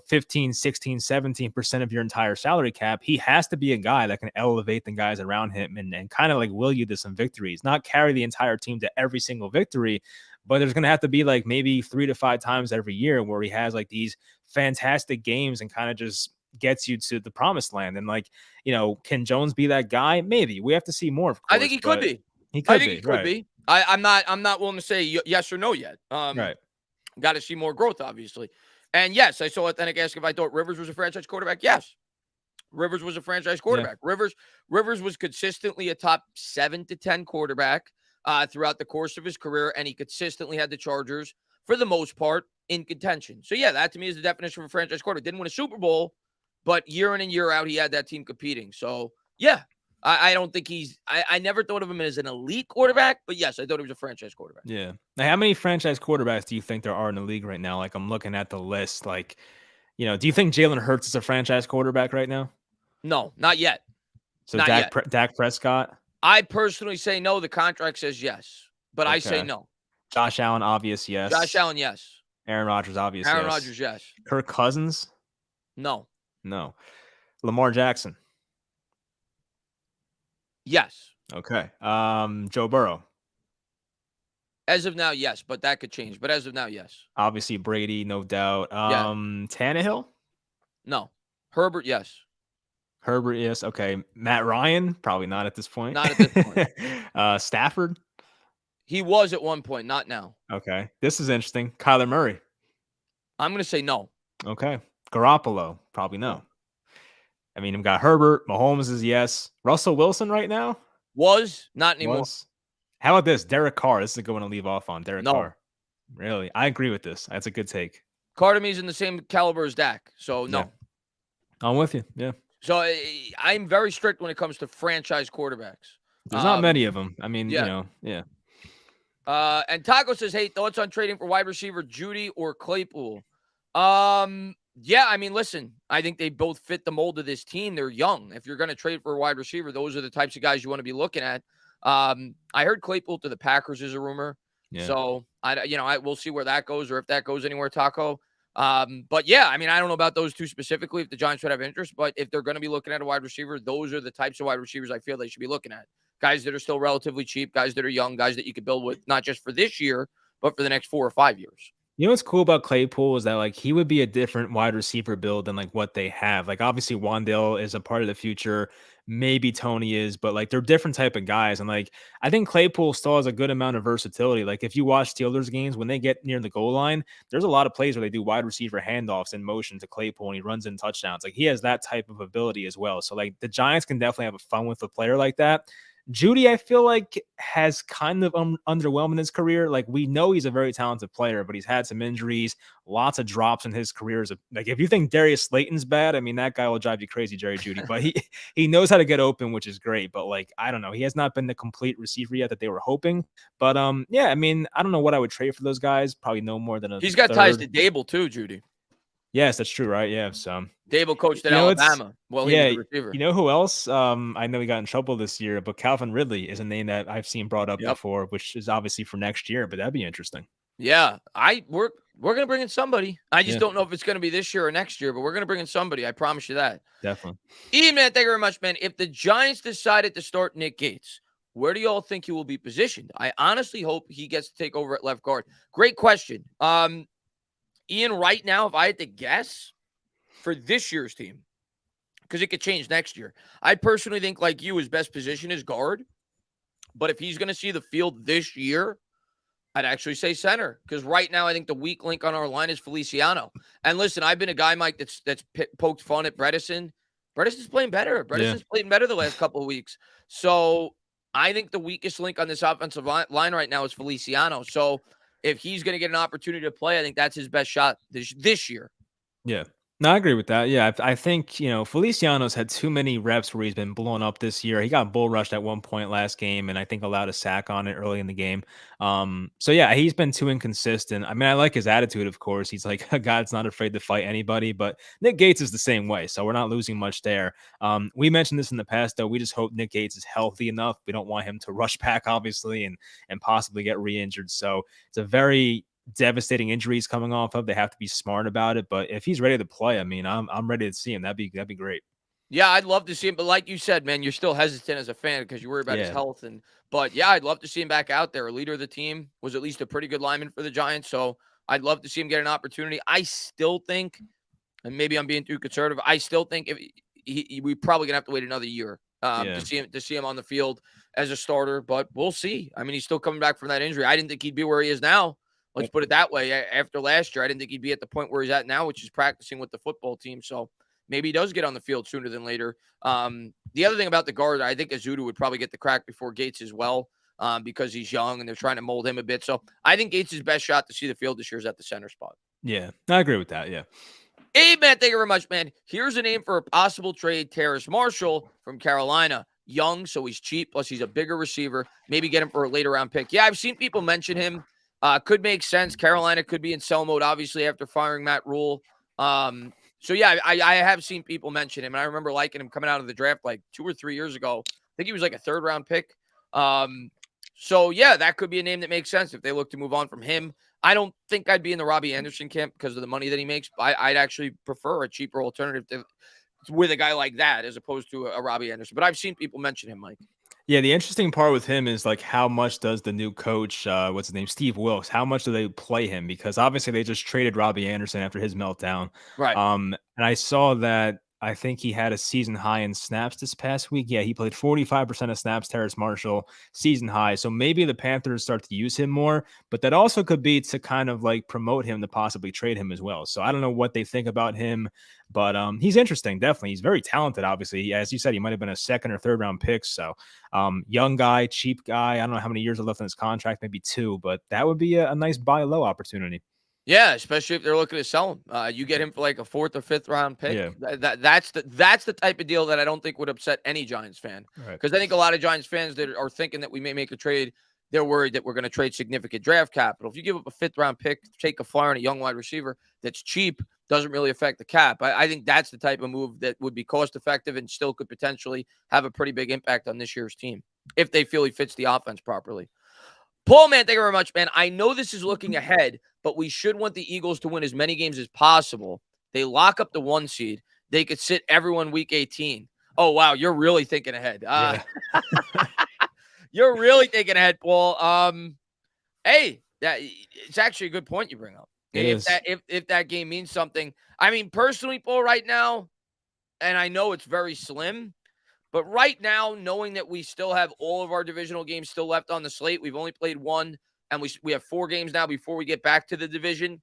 15, 16, 17% of your entire salary cap, he has to be a guy that can elevate the guys around him and kind of like will you to some victories, not carry the entire team to every single victory. But there's going to have to be like maybe 3 to 5 times every year where he has like these fantastic games and kind of just gets you to the promised land. And like, can Jones be that guy? Maybe. We have to see more, of course. I think he could be. He could be. I'm not willing to say yes or no yet. Right. Got to see more growth, obviously. And yes, I saw Authentic ask if I thought Rivers was a franchise quarterback. Yes. Rivers was a franchise quarterback. Yeah. Rivers was consistently a top 7 to 10 quarterback throughout the course of his career, and he consistently had the Chargers, for the most part, in contention. So, yeah, that to me is the definition of a franchise quarterback. Didn't win a Super Bowl, but year in and year out, he had that team competing. So, yeah, I don't think I never thought of him as an elite quarterback, but yes, I thought he was a franchise quarterback. Yeah. Now, how many franchise quarterbacks do you think there are in the league right now? Like, I'm looking at the list. Like, do you think Jalen Hurts is a franchise quarterback right now? No, not yet. So Dak Prescott? I personally say no. The contract says yes, but okay. I say no. Josh Allen, obvious yes. Josh Allen, yes. Aaron Rodgers, obvious Aaron Rodgers, yes. Kirk Cousins? No. Lamar Jackson? Yes. Okay. Joe Burrow? As of now, yes, but that could change. But as of now, yes. Obviously, Brady, no doubt. Tannehill? No. Herbert, yes. Herbert, yes. Okay. Matt Ryan? Probably not at this point. Not at this point. Stafford? He was at one point, not now. Okay. This is interesting. Kyler Murray? I'm going to say no. Okay. Garoppolo? Probably no. I mean, we've got Herbert. Mahomes is yes. Russell Wilson right now? Was. Not anymore. How about this? Derek Carr. This is a good one to leave off on. Derek Carr. Really? I agree with this. That's a good take. Carr to me is in the same caliber as Dak. So, no. Yeah. I'm with you. Yeah. So, I'm very strict when it comes to franchise quarterbacks. There's not many of them. I mean, yeah. And Taco says, hey, thoughts on trading for wide receiver Judy or Claypool? Yeah, I mean, listen, I think they both fit the mold of this team. They're young. If you're going to trade for a wide receiver, those are the types of guys you want to be looking at. I heard Claypool to the Packers is a rumor. Yeah. So, we'll see where that goes or if that goes anywhere, Taco. But yeah, I mean, I don't know about those two specifically if the Giants would have interest, but if they're going to be looking at a wide receiver, those are the types of wide receivers I feel they should be looking at. Guys that are still relatively cheap, guys that are young, guys that you could build with, not just for this year, but for the next 4 or 5 years. You know what's cool about Claypool is that like he would be a different wide receiver build than like what they have. Like obviously Wandale is a part of the future. Maybe Toney is, but like they're different type of guys. And like I think Claypool still has a good amount of versatility. Like if you watch Steelers games, when they get near the goal line, there's a lot of plays where they do wide receiver handoffs in motion to Claypool and he runs in touchdowns. Like he has that type of ability as well. So like the Giants can definitely have fun with a player like that. Judy, I feel like, has kind of underwhelmed in his career. Like, we know he's a very talented player, but he's had some injuries, lots of drops in his career. Like, if you think Darius Slayton's bad, I mean, that guy will drive you crazy, Jerry Judy. But he knows how to get open, which is great. But, like, I don't know. He has not been the complete receiver yet that they were hoping. But, yeah, I mean, I don't know what I would trade for those guys. Probably no more than a He's got ties to Dable, too, Judy. Yes, that's true, right? Yeah, so Dable coached at Alabama. Well, he was a receiver. You know who else? I know he got in trouble this year, but Calvin Ridley is a name that I've seen brought up before, which is obviously for next year, but that'd be interesting. Yeah, we're gonna bring in somebody. I just don't know if it's gonna be this year or next year, but we're gonna bring in somebody. I promise you that. Definitely. Ian, man, thank you very much, man. If the Giants decided to start Nick Gates, where do y'all think he will be positioned? I honestly hope he gets to take over at left guard. Great question. Ian, right now, if I had to guess, for this year's team, because it could change next year, I personally think, like you, his best position is guard. But if he's going to see the field this year, I'd actually say center. Because right now, I think the weak link on our line is Feliciano. And listen, I've been a guy, Mike, that's poked fun at Bredesen. Bredesen's playing better. Bredesen's playing better the last couple of weeks. So I think the weakest link on this offensive line right now is Feliciano. So if he's going to get an opportunity to play, I think that's his best shot this year. Yeah. No, I agree with that. Yeah, I think, Feliciano's had too many reps where he's been blown up this year. He got bull rushed at one point last game, and I think allowed a sack on it early in the game. So yeah, he's been too inconsistent. I mean, I like his attitude, of course. He's like a guy that's not afraid to fight anybody, but Nick Gates is the same way, so we're not losing much there. We mentioned this in the past, though. We just hope Nick Gates is healthy enough. We don't want him to rush back, obviously, and possibly get re-injured. So it's a very devastating injuries coming off of. They have to be smart about it. But if he's ready to play, I mean, I'm ready to see him. That'd be great. Yeah, I'd love to see him. But like you said, man, you're still hesitant as a fan because you worry about his health. But yeah, I'd love to see him back out there. A leader of the team, was at least a pretty good lineman for the Giants. So I'd love to see him get an opportunity. I still think, and maybe I'm being too conservative, I still think we probably gonna have to wait another year to see him on the field as a starter. But we'll see. I mean, he's still coming back from that injury. I didn't think he'd be where he is now. Let's put it that way. After last year, I didn't think he'd be at the point where he's at now, which is practicing with the football team. So maybe he does get on the field sooner than later. The other thing about the guard, I think Azudu would probably get the crack before Gates as well, because he's young and they're trying to mold him a bit. So I think Gates' best shot to see the field this year is at the center spot. Yeah, I agree with that. Yeah. Hey, man, thank you very much, man. Here's a name for a possible trade. Terrace Marshall from Carolina. Young, so he's cheap, plus he's a bigger receiver. Maybe get him for a later round pick. Yeah, I've seen people mention him. Could make sense. Carolina could be in sell mode, obviously, after firing Matt Rule. So, yeah, I have seen people mention him, and I remember liking him coming out of the draft like 2 or 3 years ago. I think he was like a third-round pick. So, yeah, that could be a name that makes sense if they look to move on from him. I don't think I'd be in the Robbie Anderson camp because of the money that he makes. I'd actually prefer a cheaper alternative with a guy like that as opposed to a Robbie Anderson. But I've seen people mention him, Mike. Yeah, the interesting part with him is like how much does the new coach, what's his name, Steve Wilkes, how much do they play him? Because obviously they just traded Robbie Anderson after his meltdown. Right. And I saw that I think he had a season high in snaps this past week. Yeah, he played 45% of snaps, Terrace Marshall, season high. So maybe the Panthers start to use him more, but that also could be to kind of like promote him to possibly trade him as well. So I don't know what they think about him, but he's interesting. Definitely. He's very talented. Obviously, as you said, he might've been a second or third round pick. So young guy, cheap guy. I don't know how many years are left in his contract, maybe 2, but that would be a nice buy low opportunity. Yeah, especially if they're looking to sell him. You get him for like a 4th or 5th round pick. Yeah. That's the type of deal that I don't think would upset any Giants fan. Because I think a lot of Giants fans that are thinking that we may make a trade, they're worried that we're going to trade significant draft capital. If you give up a 5th round pick, take a flyer on a young wide receiver that's cheap, doesn't really affect the cap. I think that's the type of move that would be cost effective and still could potentially have a pretty big impact on this year's team if they feel he fits the offense properly. Paul, man, thank you very much, man. I know this is looking ahead, but we should want the Eagles to win as many games as possible. They lock up the 1 seed. They could sit everyone week 18. Oh, wow. You're really thinking ahead. You're really thinking ahead, Paul. Hey, it's actually a good point you bring up. If that game means something. I mean, personally, Paul, right now, and I know it's very slim, but right now, knowing that we still have all of our divisional games still left on the slate, we've only played 1, and we have 4 games now before we get back to the division.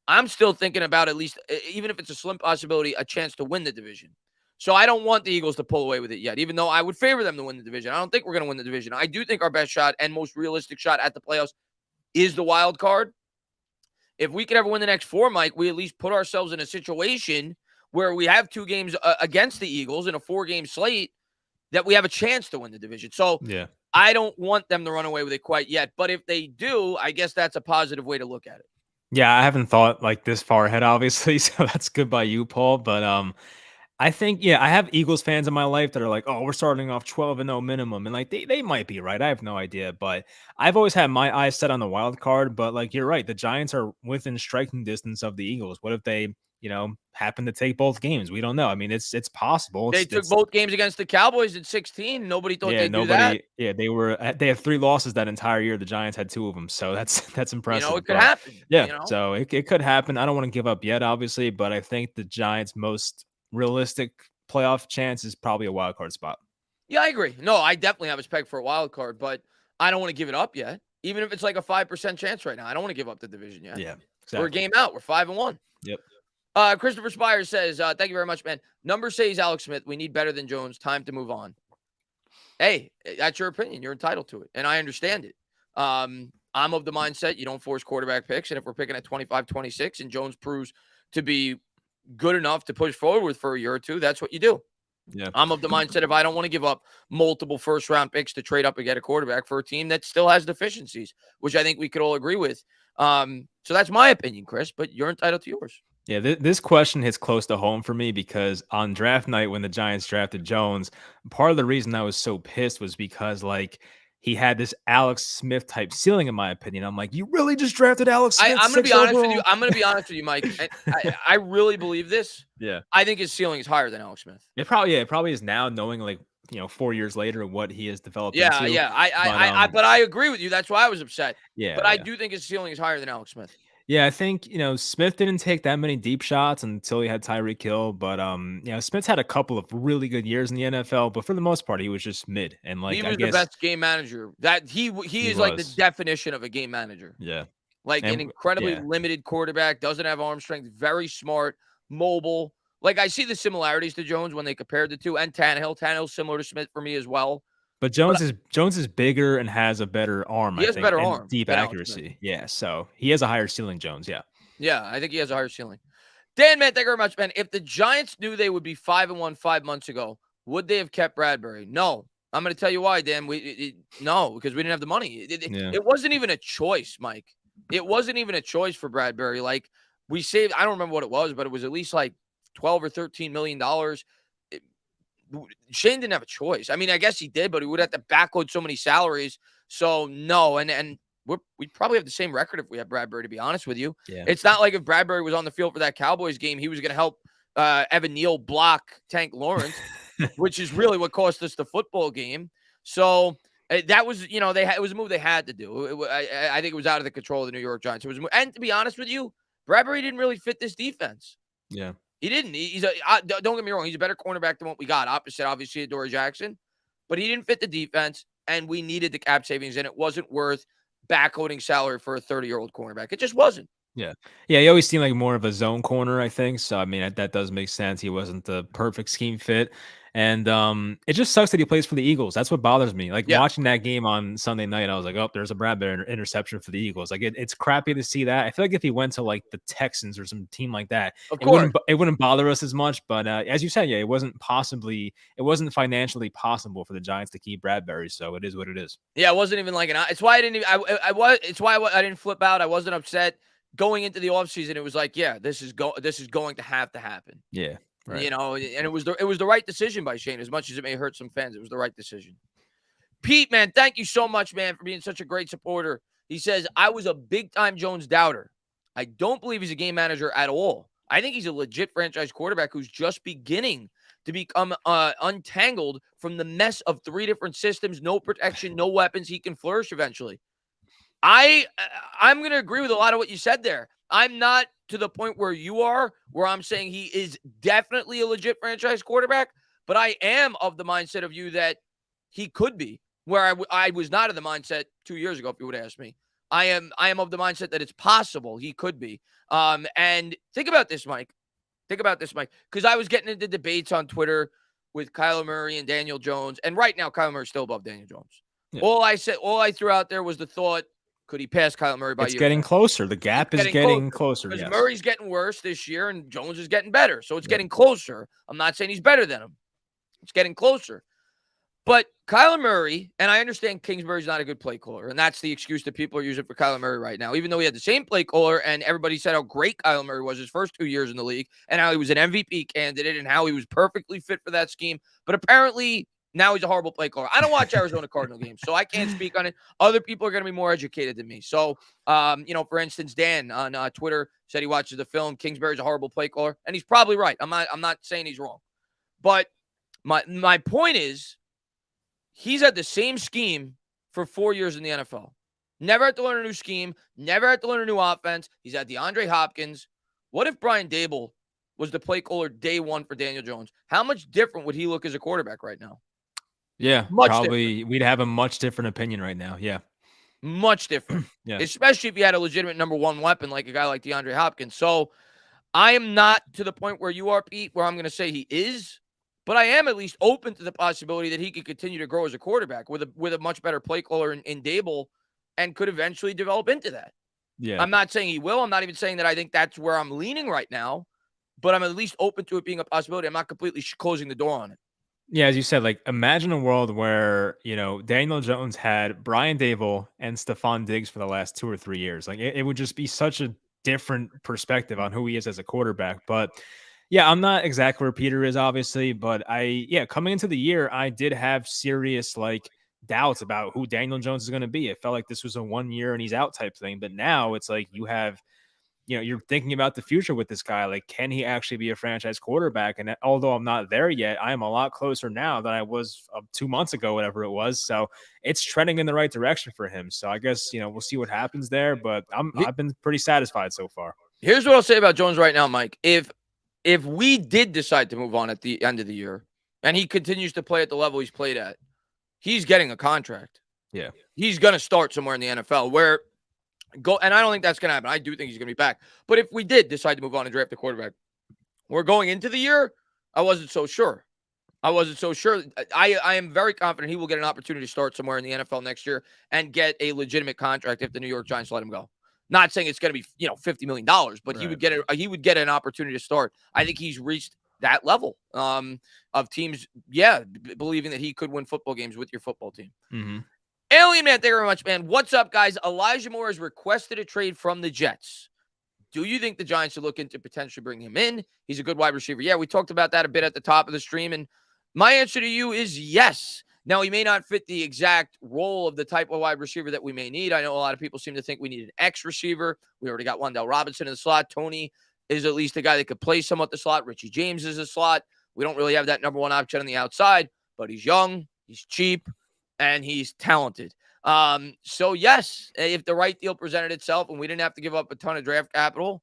I'm still thinking about at least, even if it's a slim possibility, a chance to win the division. So I don't want the Eagles to pull away with it yet, even though I would favor them to win the division. I don't think we're going to win the division. I do think our best shot and most realistic shot at the playoffs is the wild card. If we could ever win the next 4, Mike, we at least put ourselves in a situation where we have 2 games against the Eagles in a 4-game slate that we have a chance to win the division. So yeah, I don't want them to run away with it quite yet. But if they do, I guess that's a positive way to look at it. Yeah, I haven't thought like this far ahead, obviously. So that's good by you, Paul. But I think, I have Eagles fans in my life that are like, oh, we're starting off 12-0 minimum. And like, they might be right. I have no idea. But I've always had my eyes set on the wild card. But like, you're right. The Giants are within striking distance of the Eagles. What if they, happen to take both games? We don't know. I mean, it's possible. They took both games against the Cowboys at 16. Nobody thought they'd do that. Yeah, they have 3 losses that entire year. The Giants had 2 of them. So that's impressive. It could happen. Yeah. So it could happen. I don't want to give up yet, obviously. But I think the Giants' most realistic playoff chance is probably a wild card spot. Yeah, I agree. No, I definitely have a peg for a wild card, but I don't want to give it up yet. Even if it's like a 5% chance right now, I don't want to give up the division yet. Yeah, exactly. We're a game out. We're 5-1. Yep. Christopher Spires says, thank you very much, man. Numbers say he's Alex Smith. We need better than Jones. Time to move on. Hey, that's your opinion. You're entitled to it. And I understand it. I'm of the mindset you don't force quarterback picks. And if we're picking at 25, 26 and Jones proves to be good enough to push forward with for a year or two, that's what you do. Yeah. I'm of the mindset if I don't want to give up multiple first-round picks to trade up and get a quarterback for a team that still has deficiencies, which I think we could all agree with. So that's my opinion, Chris, but you're entitled to yours. Yeah, this question hits close to home for me because on draft night when the Giants drafted Jones, part of the reason I was so pissed was because like he had this Alex Smith type ceiling, in my opinion. I'm like, you really just drafted Alex Smith? I'm going to be honest with you. I'm going to be honest with you, Mike. I really believe this. Yeah, I think his ceiling is higher than Alex Smith. It probably is now, knowing like 4 years later what he has developed. Yeah, into. yeah. But I agree with you. That's why I was upset. Yeah, but I do think his ceiling is higher than Alex Smith. Yeah, I think, Smith didn't take that many deep shots until he had Tyreek Hill, but Smith's had a couple of really good years in the NFL, but for the most part, he was just mid. And like, he was the best game manager. That he is like the definition of a game manager. Yeah. Like an incredibly limited quarterback, doesn't have arm strength, very smart, mobile. Like I see the similarities to Jones when they compared the two, and Tannehill. Tannehill's similar to Smith for me as well. But Jones is bigger and has a better arm. He has a better arm, deep accuracy. Yeah, so he has a higher ceiling. Jones, yeah, I think he has a higher ceiling. Dan, man, thank you very much, man. If the Giants knew they would be 5-1 5 months ago, would they have kept Bradberry? No, I'm going to tell you why, Dan. No, because we didn't have the money. It wasn't even a choice, Mike. It wasn't even a choice for Bradberry. Like we saved, I don't remember what it was, but it was at least like $12 or $13 million. Shane didn't have a choice. I mean, I guess he did, but he would have to backload so many salaries. So no, and we'd probably have the same record if we had Bradberry, to be honest with you. Yeah. It's not like if Bradberry was on the field for that Cowboys game, he was going to help Evan Neal block Tank Lawrence, which is really what cost us the football game. So that was, it was a move they had to do. I think it was out of the control of the New York Giants. It was, and to be honest with you, Bradberry didn't really fit this defense. Yeah. He didn't. Don't get me wrong. He's a better cornerback than what we got. Opposite, obviously, of Dory Jackson. But he didn't fit the defense, and we needed the cap savings, and it wasn't worth backloading salary for a 30-year-old cornerback. It just wasn't. Yeah. He always seemed like more of a zone corner, I think. So, I mean, that does make sense. He wasn't the perfect scheme fit. And it just sucks that he plays for the Eagles. That's what bothers me. Like watching that game on Sunday night, I was like, oh, there's a Bradberry interception for the Eagles. Like it's crappy to see that. I feel like if he went to like the Texans or some team like that, it wouldn't bother us as much. But as you said, it wasn't financially possible for the Giants to keep Bradberry. So it is what it is. Yeah, it wasn't even like it's why I didn't even, it's why I didn't flip out. I wasn't upset going into the offseason. It was like, this is going to have to happen. Yeah. Right. And it was the right decision by Shane, as much as it may hurt some fans. It was the right decision. Pete, man, thank you so much, man, for being such a great supporter. He says, I was a big-time Jones doubter. I don't believe he's a game manager at all. I think he's a legit franchise quarterback who's just beginning to become untangled from the mess of 3 different systems, no protection, no weapons. He can flourish eventually. I'm going to agree with a lot of what you said there. I'm not to the point where you are, where I'm saying he is definitely a legit franchise quarterback, but I am of the mindset of you that he could be, where I was not in the mindset 2 years ago, if you would ask me. I am of the mindset that it's possible he could be. And think about this, Mike. Because I was getting into debates on Twitter with Kyler Murray and Daniel Jones, and right now Kyler Murray's still above Daniel Jones. Yeah. All I threw out there was the thought, could he pass Kyler Murray by year? It's getting closer. The gap is getting closer. Because Murray's getting worse this year and Jones is getting better. So it's getting closer. I'm not saying he's better than him. It's getting closer. But Kyler Murray, and I understand Kingsbury's not a good play caller, and that's the excuse that people are using for Kyler Murray right now, even though he had the same play caller and everybody said how great Kyler Murray was his first 2 years in the league and how he was an MVP candidate and how he was perfectly fit for that scheme. But apparently now he's a horrible play caller. I don't watch Arizona Cardinal games, so I can't speak on it. Other people are going to be more educated than me. So, for instance, Dan on Twitter said he watches the film. Kingsbury's a horrible play caller, and he's probably right. I'm not saying he's wrong. But my point is, he's had the same scheme for 4 years in the NFL. Never had to learn a new scheme. Never had to learn a new offense. He's had DeAndre Hopkins. What if Brian Dable was the play caller day one for Daniel Jones? How much different would he look as a quarterback right now? Yeah, probably different. We'd have a much different opinion right now. Yeah. Much different. Yeah. Especially if you had a legitimate number one weapon like a guy like DeAndre Hopkins. So I am not to the point where you are, Pete, where I'm going to say he is, but I am at least open to the possibility that he could continue to grow as a quarterback with a much better play caller in Dable and could eventually develop into that. Yeah. I'm not saying he will. I'm not even saying that I think that's where I'm leaning right now, but I'm at least open to it being a possibility. I'm not completely closing the door on it. Yeah, as you said, like imagine a world where, Daniel Jones had Brian Dable and Stephon Diggs for the last 2 or 3 years. Like it would just be such a different perspective on who he is as a quarterback. But yeah, I'm not exactly where Peter is, obviously, but coming into the year, I did have serious doubts about who Daniel Jones is going to be. It felt like this was a 1 year and he's out type thing. But now it's like you're thinking about the future with this guy. Like, can he actually be a franchise quarterback? And although I'm not there yet, I am a lot closer now than I was 2 months ago, whatever it was. So it's trending in the right direction for him. So I guess, we'll see what happens there, but I've been pretty satisfied so far. Here's what I'll say about Jones right now, Mike. If we did decide to move on at the end of the year and he continues to play at the level he's played at, he's getting a contract. Yeah. He's going to start somewhere in the NFL where and I don't think that's going to happen. I do think he's going to be back. But if we did decide to move on and draft a quarterback, we're going into the year, I wasn't so sure. I am very confident he will get an opportunity to start somewhere in the NFL next year and get a legitimate contract if the New York Giants let him go. Not saying it's going to be, $50 million, but right. He would get an opportunity to start. I think he's reached that level of teams, believing that he could win football games with your football team. Mm-hmm. Alien Man, thank you very much, man. What's up, guys? Elijah Moore has requested a trade from the Jets. Do you think the Giants should look into potentially bringing him in? He's a good wide receiver. Yeah, we talked about that a bit at the top of the stream, and my answer to you is yes. Now, he may not fit the exact role of the type of wide receiver that we may need. I know a lot of people seem to think we need an X receiver. We already got Wandale Robinson in the slot. Toney is at least a guy that could play somewhat the slot. Richie James is a slot. We don't really have that number one option on the outside, but he's young, he's cheap, and he's talented. So yes, if the right deal presented itself and we didn't have to give up a ton of draft capital,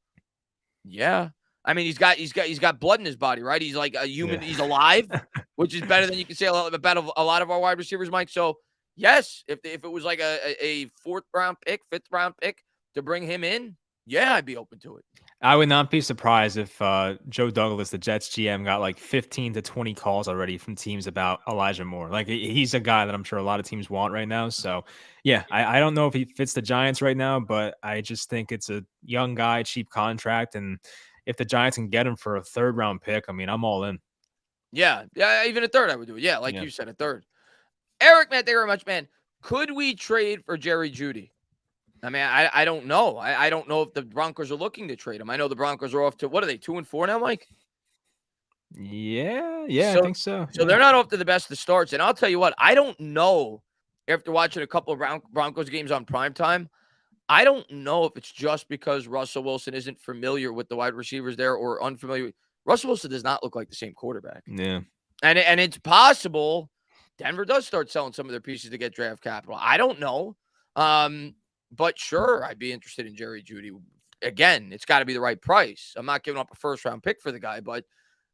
yeah. I mean, he's got blood in his body, right? He's like a human. Yeah. He's alive, which is better than you can say about a lot of our wide receivers, Mike. So yes, if it was like a 4th round pick, 5th round pick to bring him in, yeah, I'd be open to it. I would not be surprised if Joe Douglas, the Jets GM, got 15 to 20 calls already from teams about Elijah Moore. He's a guy that I'm sure a lot of teams want right now. So, yeah, I don't know if he fits the Giants right now, but I just think it's a young guy, cheap contract. And if the Giants can get him for a 3rd round pick, I mean, I'm all in. Yeah, even a 3rd, I would do it. Yeah, you said, a 3rd. Eric, man, thank you very much, man. Could we trade for Jerry Jeudy? I mean, I don't know. I don't know if the Broncos are looking to trade him. I know the Broncos are off to, what are they, 2-4 now, Mike? Yeah, I think so. So they're not off to the best of starts. And I'll tell you what, I don't know, after watching a couple of Broncos games on primetime, I don't know if it's just because Russell Wilson isn't familiar with the wide receivers there or unfamiliar. Russell Wilson does not look like the same quarterback. Yeah. And it's possible Denver does start selling some of their pieces to get draft capital. I don't know. But sure, I'd be interested in Jerry Jeudy. Again, it's got to be the right price. I'm not giving up a 1st round pick for the guy, but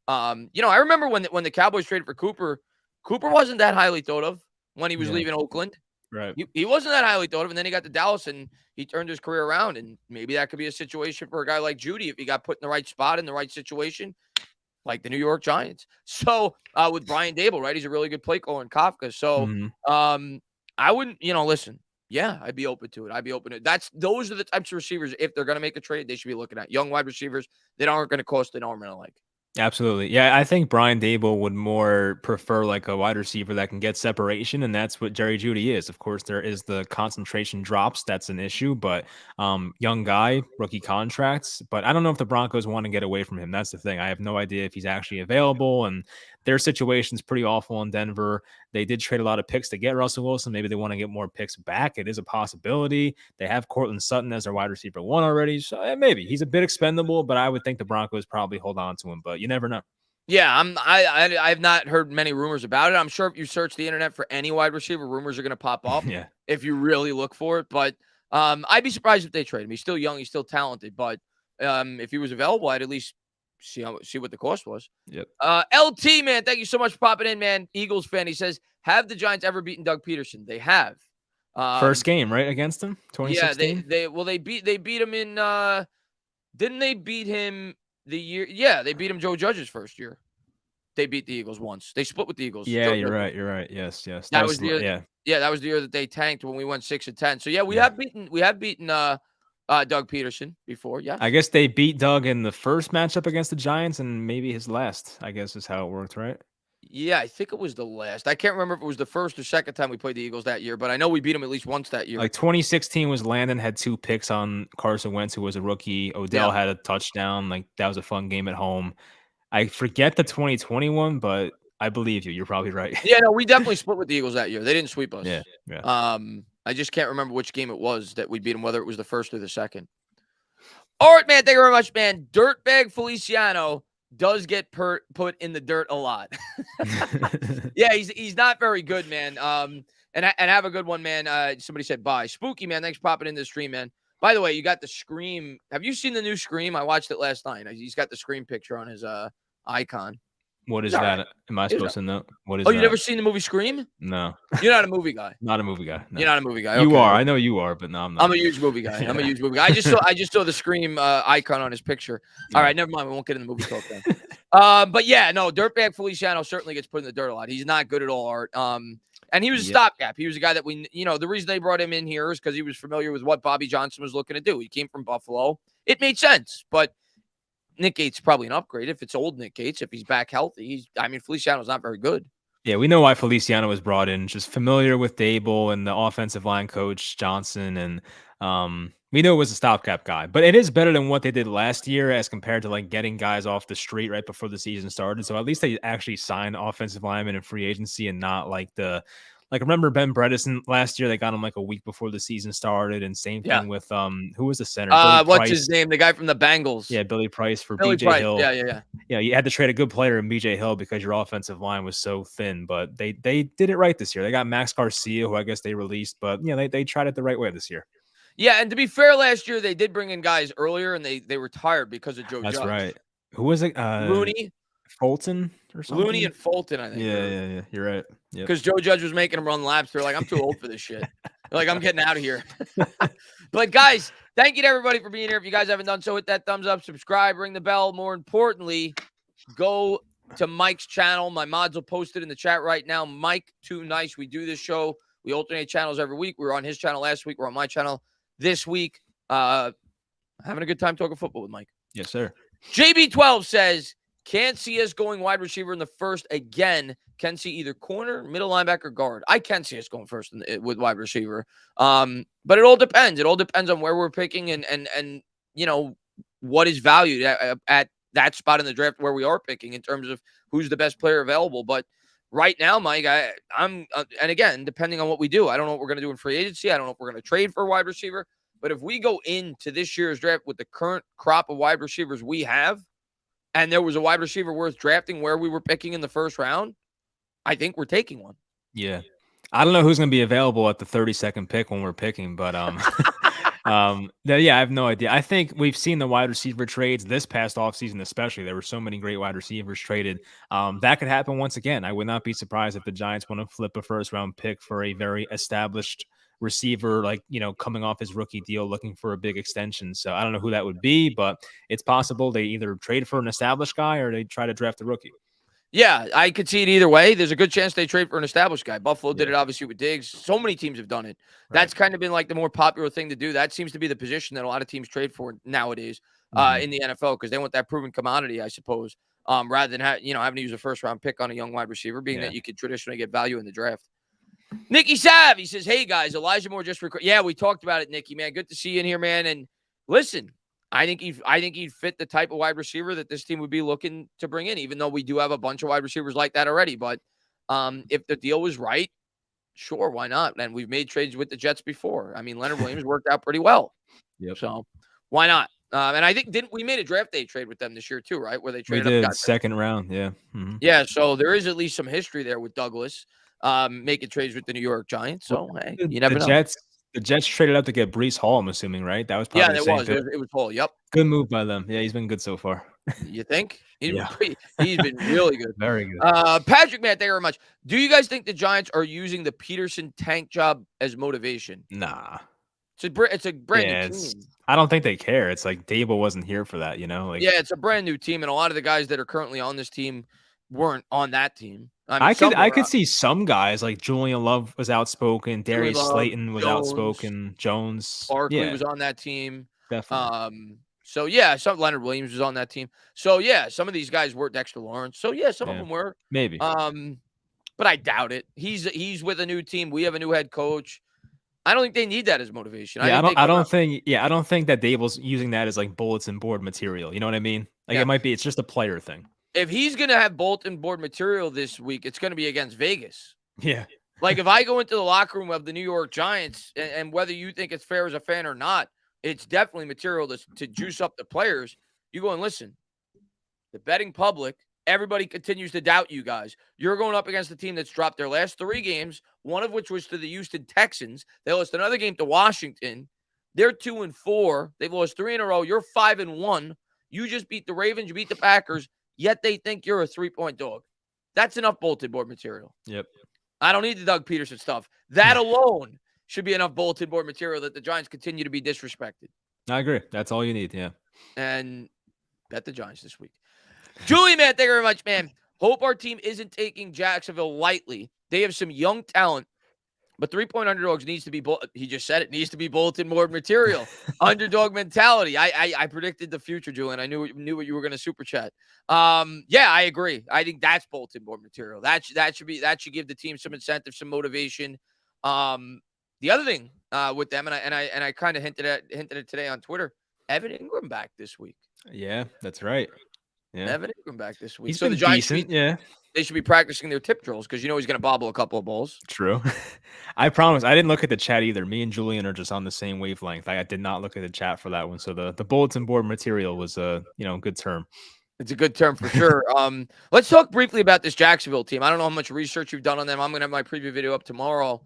I remember when the Cowboys traded for Cooper. Cooper wasn't that highly thought of when he was leaving Oakland. Right. He wasn't that highly thought of, and then he got to Dallas and he turned his career around. And maybe that could be a situation for a guy like Jeudy if he got put in the right spot in the right situation, like the New York Giants. So with Brian Dable, right, he's a really good play caller in Kafka. So I wouldn't, listen. Yeah, I'd be open to it. Those are the types of receivers, if they're going to make a trade, they should be looking at. Young wide receivers that aren't going to cost an arm and a leg. Absolutely. Yeah, I think Brian Dable would more prefer a wide receiver that can get separation, and that's what Jerry Jeudy is. Of course, there is the concentration drops. That's an issue, but young guy, rookie contracts. But I don't know if the Broncos want to get away from him. That's the thing. I have no idea if he's actually available, and their situation's pretty awful in Denver. They did trade a lot of picks to get Russell Wilson. Maybe they want to get more picks back. It is a possibility. They have Cortland Sutton as their wide receiver 1 already. So maybe he's a bit expendable, but I would think the Broncos probably hold on to him, but you never know. Yeah, I've not heard many rumors about it. I'm sure if you search the internet for any wide receiver, rumors are going to pop up if you really look for it. But I'd be surprised if they trade him. He's still young. He's still talented. But if he was available, I'd at least see what the cost was. Yep. LT, man, thank you so much for popping in, man. Eagles fan. He says, have the Giants ever beaten Doug Peterson? They have. First game, right, against him? 2016? Yeah, they beat him in didn't they beat him? the year. Yeah, they beat him Joe Judge's first year. They beat the Eagles once. They split with the Eagles. Yeah, you're right. You're right. Yes. That was the year, yeah, that was the year that they tanked when we went 6-10. So yeah, we have beaten Doug Peterson before. Yeah, I guess they beat Doug in the first matchup against the Giants, and maybe his last. I guess is how it worked, right? Yeah, I think it was the last. I can't remember if it was the first or second time we played the Eagles that year, but I know we beat them at least once that year. Like 2016 was Landon had 2 picks on Carson Wentz, who was a rookie. Odell had a touchdown. Like that was a fun game at home. I forget the 2021, but I believe you. You're probably right. Yeah, no, we definitely split with the Eagles that year. They didn't sweep us. Yeah. I just can't remember which game it was that we beat them, whether it was the first or the second. All right, man. Thank you very much, man. Dirtbag Feliciano does get put in the dirt a lot. Yeah, he's not very good, man. And have a good one, man. Somebody said bye. Spooky, man. Thanks for popping in the stream, man. By the way, you got the Scream. Have you seen the new Scream? I watched it last night. He's got the Scream picture on his icon. What is that? Am I supposed to know? What is that? Oh, you never seen the movie Scream? No. You're not a movie guy. Not a movie guy. No. You're not a movie guy. You okay. are. I know you are, but no, I'm not. I'm a huge movie guy. I'm a huge movie guy. I just saw the Scream icon on his picture. All right, never mind. We won't get in the movie talk then. But yeah, no, Dirtbag Feliciano certainly gets put in the dirt a lot. He's not good at all, Art. And he was a stopgap. He was a guy that the reason they brought him in here is because he was familiar with what Bobby Johnson was looking to do. He came from Buffalo. It made sense, but Nick Gates is probably an upgrade. If it's old Nick Gates, if he's back healthy, Feliciano's not very good. Yeah, we know why Feliciano was brought in. Just familiar with Dable and the offensive line coach Johnson, and we know it was a stopgap guy. But it is better than what they did last year as compared to like getting guys off the street right before the season started. So at least they actually signed offensive linemen in free agency and not like remember Ben Bredesen last year? They got him like a week before the season started, and same thing with who was the center? What's his name? The guy from the Bengals. Yeah, Billy Price for Billy BJ Price. Hill. Yeah. Yeah, you had to trade a good player in BJ Hill because your offensive line was so thin. But they did it right this year. They got Max Garcia, who I guess they released, but they tried it the right way this year. Yeah, and to be fair, last year they did bring in guys earlier, and they retired because of Joe Judge. That's right. Who was it? Looney, Fulton or something? Looney and Fulton, I think. Yeah. You're right. Because Joe Judge was making them run laps. They're like, I'm too old for this shit. They're like, I'm getting out of here. But guys, thank you to everybody for being here. If you guys haven't done so, hit that thumbs up, subscribe, ring the bell. More importantly, go to Mike's channel. My mods will post it in the chat right now. Mike, too nice. We do this show. We alternate channels every week. We were on his channel last week. We're on my channel this week. Having a good time talking football with Mike. Yes, sir. JB12 says, can't see us going wide receiver in the first again. Can see either corner, middle linebacker, guard. I can see us going first with wide receiver. But it all depends. It all depends on where we're picking and what is valued at that spot in the draft where we are picking in terms of who's the best player available. But right now, Mike, I'm and again, depending on what we do, I don't know what we're going to do in free agency. I don't know if we're going to trade for a wide receiver. But if we go into this year's draft with the current crop of wide receivers we have, and there was a wide receiver worth drafting where we were picking in the first round, I think we're taking one. Yeah. I don't know who's going to be available at the 32nd pick when we're picking, but I have no idea. I think we've seen the wide receiver trades this past offseason, especially. There were so many great wide receivers traded. That could happen once again. I would not be surprised if the Giants want to flip a first-round pick for a very established receiver, coming off his rookie deal, looking for a big extension. So I don't know who that would be, but it's possible they either trade for an established guy or they try to draft a rookie. Yeah, I could see it either way. There's a good chance they trade for an established guy. Buffalo did it obviously with Diggs. So many teams have done it. Right. That's kind of been like the more popular thing to do. That seems to be the position that a lot of teams trade for nowadays in the NFL because they want that proven commodity, I suppose, rather than having to use a first round pick on a young wide receiver, being that you could traditionally get value in the draft. Nicky Sav, he says, hey, guys, Elijah Moore just recorded. Yeah, we talked about it, Nicky, man. Good to see you in here, man. And listen, I think he'd fit the type of wide receiver that this team would be looking to bring in, even though we do have a bunch of wide receivers like that already. But if the deal was right, sure, why not? And we've made trades with the Jets before. I mean, Leonard Williams worked out pretty well. Yep. So why not? And I think we made a draft day trade with them this year too, right? Where they traded we did, second round, yeah. Mm-hmm. Yeah, so there is at least some history there with Douglas. Making trades with the New York Giants. So, hey, you never know. The Jets traded up to get Breece Hall, I'm assuming, right? That was probably it was Hall. Yep. Good move by them. Yeah, he's been good so far. You think? He's been really good. Very good. Patrick, man, thank you very much. Do you guys think the Giants are using the Peterson tank job as motivation? Nah. It's a brand new team. I don't think they care. It's like Dable wasn't here for that, Like, yeah, it's a brand new team, and a lot of the guys that are currently on this team weren't on that team. I could see some guys like Julian Love was outspoken, Darius Slayton was outspoken, Jones, Barkley was on that team. Definitely. So yeah, Leonard Williams was on that team. So yeah, some of these guys were Dexter Lawrence. So yeah, some of them were maybe. But I doubt it. He's with a new team. We have a new head coach. I don't think they need that as motivation. I don't think that Dable's using that as like bulletin board material. You know what I mean? Like it's just a player thing. If he's going to have bulletin board material this week, it's going to be against Vegas. Yeah. Like if I go into the locker room of the New York Giants, and whether you think it's fair as a fan or not, it's definitely material to juice up the players. You go and listen. The betting public, everybody continues to doubt you guys. You're going up against a team that's dropped their last 3 games, one of which was to the Houston Texans. They lost another game to Washington. They're 2-4. They've lost 3 in a row. You're 5-1. You just beat the Ravens. You beat the Packers. Yet they think you're a 3-point dog. That's enough bulletin board material. Yep. I don't need the Doug Peterson stuff. That alone should be enough bulletin board material that the Giants continue to be disrespected. I agree. That's all you need, yeah. And bet the Giants this week. Julie, man, thank you very much, man. Hope our team isn't taking Jacksonville lightly. They have some young talent, but 3-point underdogs needs to be, he just said it, needs to be bulletin board material. Underdog mentality. I predicted the future, Julian. I knew what you were going to super chat. Yeah, I agree. I think that's bulletin board material. That should give the team some incentive, some motivation. The other thing with them, and I kind of hinted at it today on Twitter, Evan Ingram back this week. Yeah, that's right. Yeah. Evan Ingram back this week. He's been decent, They should be practicing their tip drills because he's going to bobble a couple of balls. True. I promise. I didn't look at the chat either. Me and Julian are just on the same wavelength. I did not look at the chat for that one. So the bulletin board material was a good term. It's a good term for sure. Let's talk briefly about this Jacksonville team. I don't know how much research you've done on them. I'm going to have my preview video up tomorrow.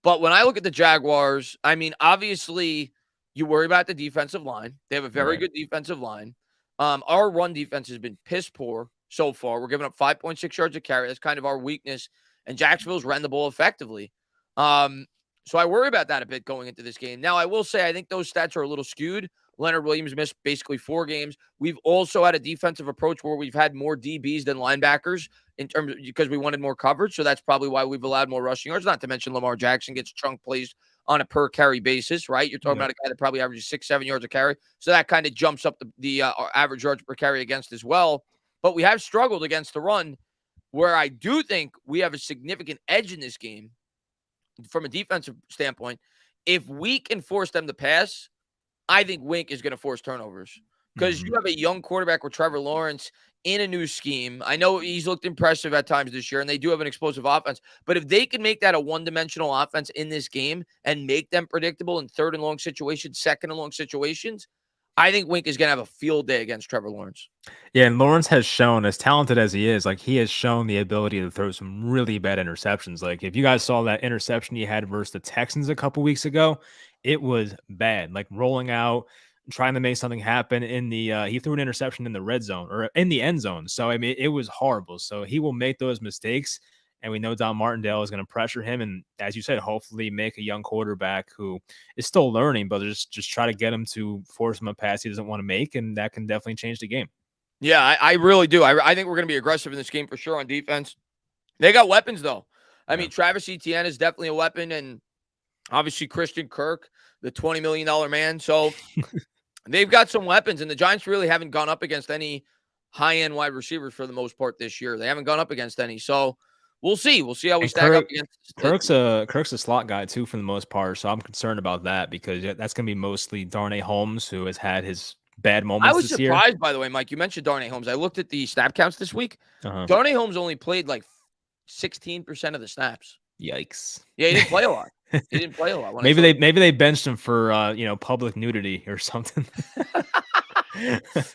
But when I look at the Jaguars, I mean, obviously you worry about the defensive line. They have a very good defensive line. Our run defense has been piss poor so far. We're giving up 5.6 yards a carry. That's kind of our weakness. And Jacksonville's ran the ball effectively. So I worry about that a bit going into this game. Now, I will say I think those stats are a little skewed. Leonard Williams missed basically 4 games. We've also had a defensive approach where we've had more DBs than linebackers in terms of because we wanted more coverage. So that's probably why we've allowed more rushing yards. Not to mention Lamar Jackson gets chunk plays on a per carry basis, right? You're talking about a guy that probably averages 6-7 yards a carry. So that kind of jumps up the average yards per carry against as well. But we have struggled against the run, where I do think we have a significant edge in this game from a defensive standpoint. If we can force them to pass, I think Wink is going to force turnovers because you have a young quarterback with Trevor Lawrence in a new scheme. I know he's looked impressive at times this year, and they do have an explosive offense. But if they can make that a one-dimensional offense in this game and make them predictable in third and long situations, second and long situations, I think Wink is going to have a field day against Trevor Lawrence. Yeah, and Lawrence has shown, as talented as he is, like he has shown the ability to throw some really bad interceptions. Like if you guys saw that interception he had versus the Texans a couple weeks ago, it was bad. Like rolling out, trying to make something happen in the he threw an interception in the red zone or in the end zone. So I mean, it was horrible. So he will make those mistakes. And we know Don Martindale is going to pressure him. And as you said, hopefully make a young quarterback who is still learning, but just try to get him to force him a pass he doesn't want to make. And that can definitely change the game. Yeah, I really do. I think we're going to be aggressive in this game for sure on defense. They got weapons, though. I mean, Travis Etienne is definitely a weapon. And obviously Christian Kirk, the $20 million man. So they've got some weapons. And the Giants really haven't gone up against any high-end wide receivers for the most part this year. They haven't gone up against any. So we'll see. We'll see how we stack up against Kirk's a slot guy too for the most part, so I'm concerned about that because that's going to be mostly Darnay Holmes, who has had his bad moments. I was this surprised, year. By the way, Mike. You mentioned Darnay Holmes. I looked at the snap counts this week. Darnay Holmes only played like 16% of the snaps. Yikes! Yeah, he didn't play a lot. He didn't play a lot. Maybe they benched him for public nudity or something.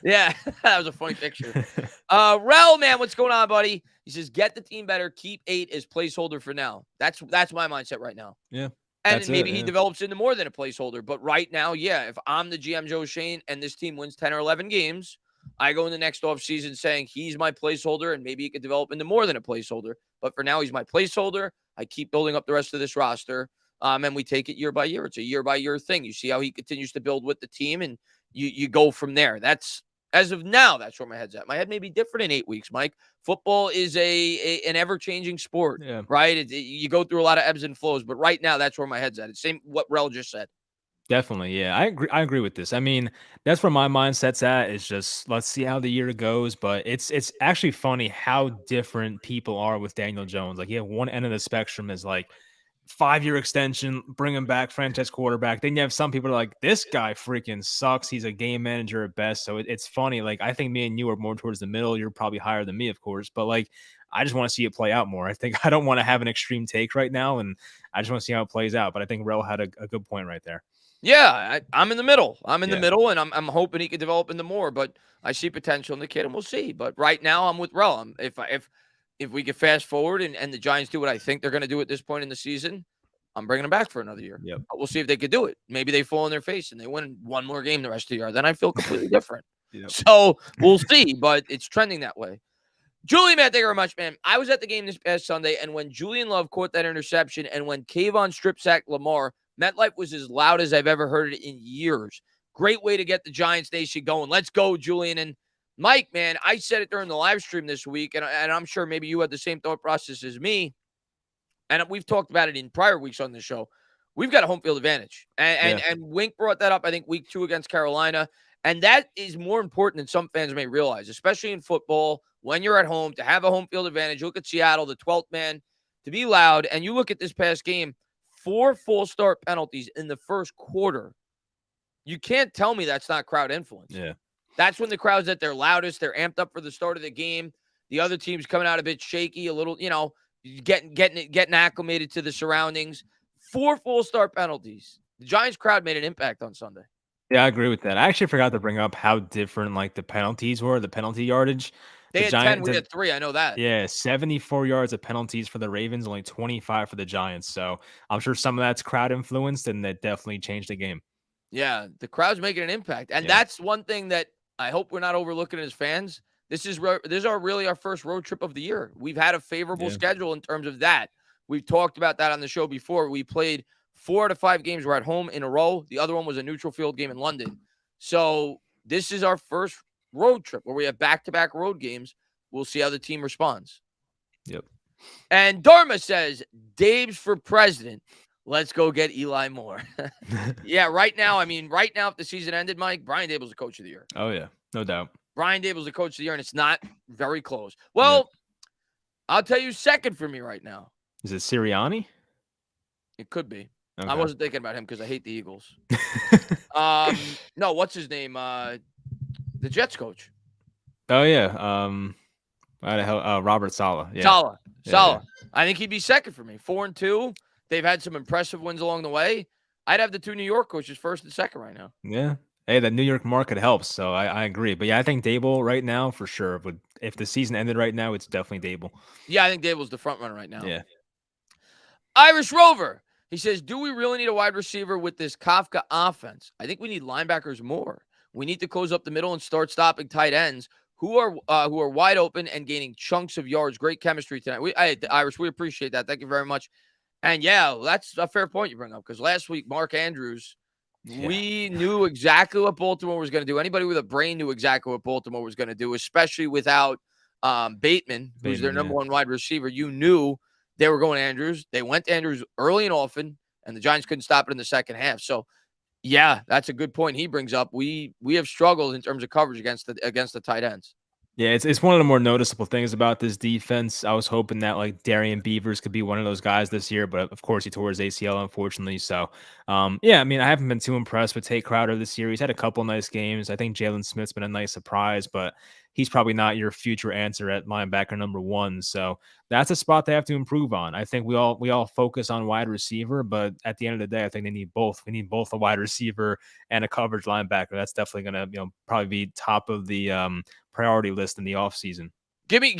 Yeah, that was a funny picture. Rel, man, what's going on, buddy? He says, get the team better. Keep 8 as placeholder for now. That's my mindset right now. Yeah. And maybe he develops into more than a placeholder. But right now, yeah, if I'm the GM, Joe Shane, and this team wins 10 or 11 games, I go in the next offseason saying he's my placeholder and maybe he could develop into more than a placeholder. But for now, he's my placeholder. I keep building up the rest of this roster. and we take it year by year. It's a year by year thing. You see how he continues to build with the team, and you go from there. That's, as of now, that's where my head's at. My head may be different in 8 weeks, Mike. Football is an ever-changing sport, right? You go through a lot of ebbs and flows, but right now, that's where my head's at. It's same what Rel just said. Definitely, yeah. I agree with this. I mean, that's where my mindset's at. Is just let's see how the year goes. But it's actually funny how different people are with Daniel Jones. Like, one end of the spectrum is like 5-year extension, bring him back, franchise quarterback. Then you have some people are like, this guy freaking sucks. He's a game manager at best. So it's funny. Like, I think me and you are more towards the middle. You're probably higher than me, of course. But like, I just want to see it play out more. I think I don't want to have an extreme take right now, and I just want to see how it plays out. But I think Rel had a good point right there. Yeah, I'm in the middle. I'm in the middle, and I'm hoping he could develop into more. But I see potential in the kid, and we'll see. But right now, I'm with Rel. If we could fast forward and the Giants do what I think they're going to do at this point in the season, I'm bringing them back for another year. Yep. We'll see if they could do it. Maybe they fall on their face and they win one more game the rest of the year. Then I feel completely different. So we'll see, but it's trending that way. Julian, man, thank you very much, man. I was at the game this past Sunday, and when Julian Love caught that interception and when Kayvon strip sacked Lamar, MetLife was as loud as I've ever heard it in years. Great way to get the Giants Nation going. Let's go, Julian. And Mike, man, I said it during the live stream this week, and I'm sure maybe you had the same thought process as me. And we've talked about it in prior weeks on the show. We've got a home field advantage. And Wink brought that up, I think, week 2 against Carolina. And that is more important than some fans may realize, especially in football, when you're at home, to have a home field advantage. Look at Seattle, the 12th man, to be loud. And you look at this past game, 4 full start penalties in the first quarter. You can't tell me that's not crowd influence. Yeah. That's when the crowd's at their loudest. They're amped up for the start of the game. The other team's coming out a bit shaky, a little, getting acclimated to the surroundings. 4 full start penalties. The Giants crowd made an impact on Sunday. Yeah, I agree with that. I actually forgot to bring up how different like the penalties were, the penalty yardage. They had 10, we had 3. I know that. Yeah, 74 yards of penalties for the Ravens, only 25 for the Giants. So I'm sure some of that's crowd influenced, and that definitely changed the game. Yeah, the crowd's making an impact. And that's one thing that I hope we're not overlooking as fans. This is really our first road trip of the year. We've had a favorable schedule in terms of that. We've talked about that on the show before. We played 4 out of 5 games were at home in a row. The other one was a neutral field game in London. So this is our first road trip where we have back-to-back road games. We'll see how the team responds. Yep. And Dharma says, Dave's for president. Let's go get Eli Moore. Yeah, right now, if the season ended, Mike, Brian Daboll's the coach of the year. Oh, yeah. No doubt. Brian Daboll's the coach of the year, and it's not very close. Well, I'll tell you second for me right now. Is it Sirianni? It could be. Okay. I wasn't thinking about him because I hate the Eagles. No, what's his name? The Jets coach. Oh, yeah. Robert Saleh. Yeah. Saleh. Yeah. I think he'd be second for me. 4-2. They've had some impressive wins along the way. I'd have the 2 New York coaches first and second right now. Yeah. Hey, the New York market helps, so I agree. But yeah, I think Daboll right now for sure. But if the season ended right now, it's definitely Daboll. Yeah, I think Daboll's the front runner right now. Yeah. Irish Rover. He says, do we really need a wide receiver with this Kafka offense? I think we need linebackers more. We need to close up the middle and start stopping tight ends who are wide open and gaining chunks of yards. Great chemistry tonight. Irish, we appreciate that. Thank you very much. And yeah, that's a fair point you bring up because last week, Mark Andrews, we knew exactly what Baltimore was going to do. Anybody with a brain knew exactly what Baltimore was going to do, especially without Bateman, who's their number 1 wide receiver. You knew they were going Andrews. They went to Andrews early and often, and the Giants couldn't stop it in the second half. So, yeah, that's a good point he brings up. We have struggled in terms of coverage against the tight ends. Yeah, it's one of the more noticeable things about this defense. I was hoping that like Darian Beavers could be one of those guys this year, but of course he tore his ACL, unfortunately. So, I haven't been too impressed with Tate Crowder this year. He's had a couple nice games. I think Jalen Smith's been a nice surprise, but he's probably not your future answer at linebacker number 1. So that's a spot they have to improve on. I think we all focus on wide receiver, but at the end of the day, I think they need both. We need both a wide receiver and a coverage linebacker. That's definitely going to probably be top of the priority list in the offseason. Give me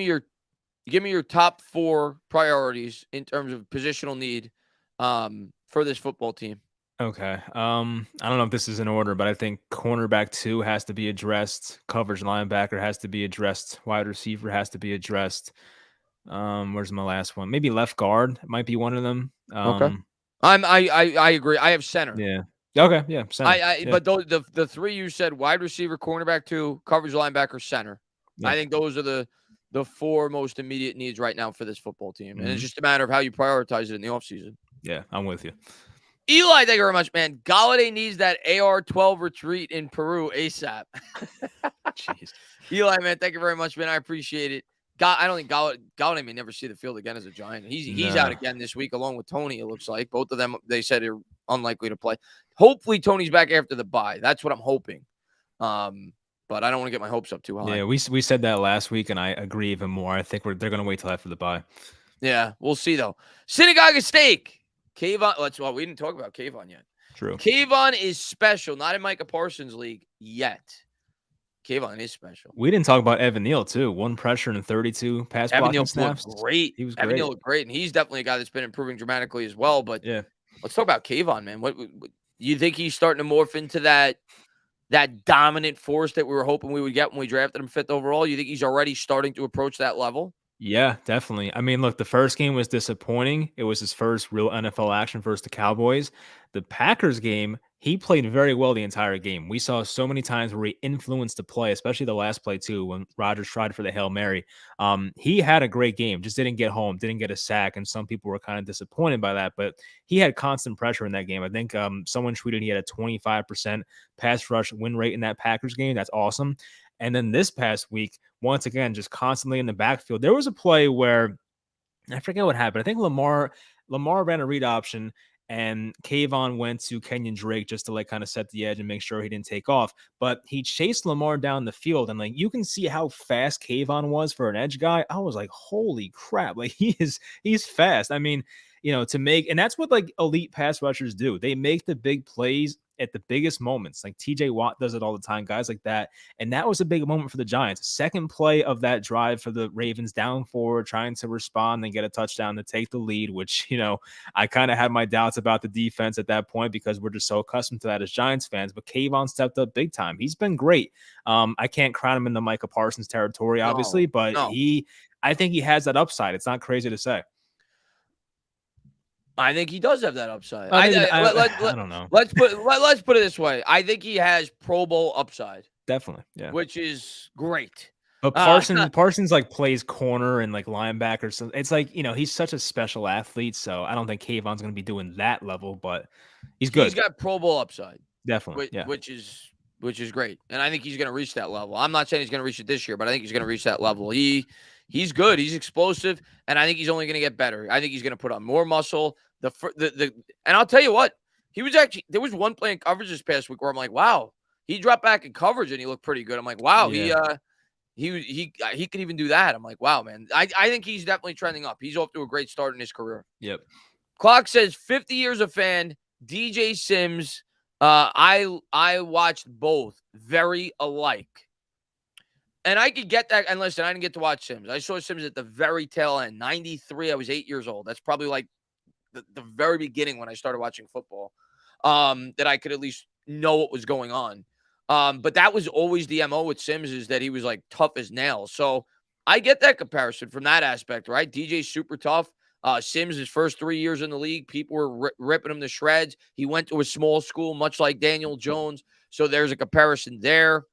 your top 4 priorities in terms of positional need for this football team. Okay. I don't know if this is in order, but I think cornerback 2 has to be addressed. Coverage linebacker has to be addressed. Wide receiver has to be addressed. Where's my last one? Maybe left guard might be one of them. Okay. I agree. I have center. Yeah. Okay. Yeah. Center. Yeah. But the three you said: wide receiver, cornerback, 2, coverage linebacker, center. Yeah. I think those are the 4 most immediate needs right now for this football team, and it's just a matter of how you prioritize it in the offseason. Yeah, I'm with you. Eli, thank you very much, man. Galladay needs that AR-12 retreat in Peru ASAP. Jeez. Eli, man, thank you very much, man. I appreciate it. I don't think Galladay may never see the field again as a Giant. He's out again this week, along with Toney, it looks like. Both of them, they said, are unlikely to play. Hopefully, Toney's back after the bye. That's what I'm hoping. But I don't want to get my hopes up too high. Yeah, we said that last week, and I agree even more. I think they're going to wait till after the bye. Yeah, we'll see, though. Synagogue of Steak. Kayvon, we didn't talk about Kayvon yet. True. Kayvon is special, not in Micah Parsons' league yet. Kayvon is special. We didn't talk about Evan Neal, too. 1 pressure and 32 pass blocking snaps. Great. He was great. Evan Neal looked great, and he's definitely a guy that's been improving dramatically as well. But yeah, let's talk about Kayvon, man. What you think he's starting to morph into that dominant force that we were hoping we would get when we drafted him 5th overall? You think he's already starting to approach that level? Yeah, definitely. I mean, look, the first game was disappointing. It was his first real NFL action versus the Cowboys. The Packers game, he played very well the entire game. We saw so many times where he influenced the play, especially the last play too, when Rodgers tried for the Hail Mary. He had a great game, just didn't get home, didn't get a sack, and some people were kind of disappointed by that, but he had constant pressure in that game. I think someone tweeted he had a 25% pass rush win rate in that Packers game. That's awesome. And then this past week, once again, just constantly in the backfield. There was a play where I forget what happened. I think Lamar ran a read option and Kayvon went to Kenyon Drake just to like kind of set the edge and make sure he didn't take off. But he chased Lamar down the field, and like you can see how fast Kayvon was for an edge guy. I was like, holy crap! Like he's fast. I mean, to make, and that's what like elite pass rushers do. They make the big plays at the biggest moments. Like TJ Watt does it all the time, guys like that. And that was a big moment for the Giants. Second play of that drive for the Ravens, down forward, trying to respond and get a touchdown to take the lead, which, I kind of had my doubts about the defense at that point because we're just so accustomed to that as Giants fans. But Kayvon stepped up big time. He's been great. I can't crown him in the Micah Parsons territory, obviously, but I think he has that upside. It's not crazy to say. I think he does have that upside. I don't know. Let's put it this way. I think he has Pro Bowl upside. Definitely, yeah. Which is great. But Parsons like plays corner and like linebacker. So it's like, he's such a special athlete. So I don't think Kayvon's going to be doing that level, but he's good. He's got Pro Bowl upside. Definitely, yeah. Which is great. And I think he's going to reach that level. I'm not saying he's going to reach it this year, but I think he's going to reach that level. He's good. He's explosive, and I think he's only going to get better. I think he's going to put on more muscle. And I'll tell you what, there was one play in coverage this past week where I'm like, wow, he dropped back in coverage and he looked pretty good. I'm like, wow, yeah. he can even do that. I'm like, wow, man. I think he's definitely trending up. He's off to a great start in his career. Yep. Clock says 50 years a fan. DJ Sims. I watched both very alike. And I could get that. And listen, I didn't get to watch Sims. I saw Sims at the very tail end. 93, I was 8 years old. That's probably like the very beginning when I started watching football, that I could at least know what was going on. But that was always the MO with Sims, is that he was like tough as nails. So I get that comparison from that aspect, right? DJ's super tough. Sims, his first 3 years in the league, people were ripping him to shreds. He went to a small school, much like Daniel Jones. So there's a comparison there.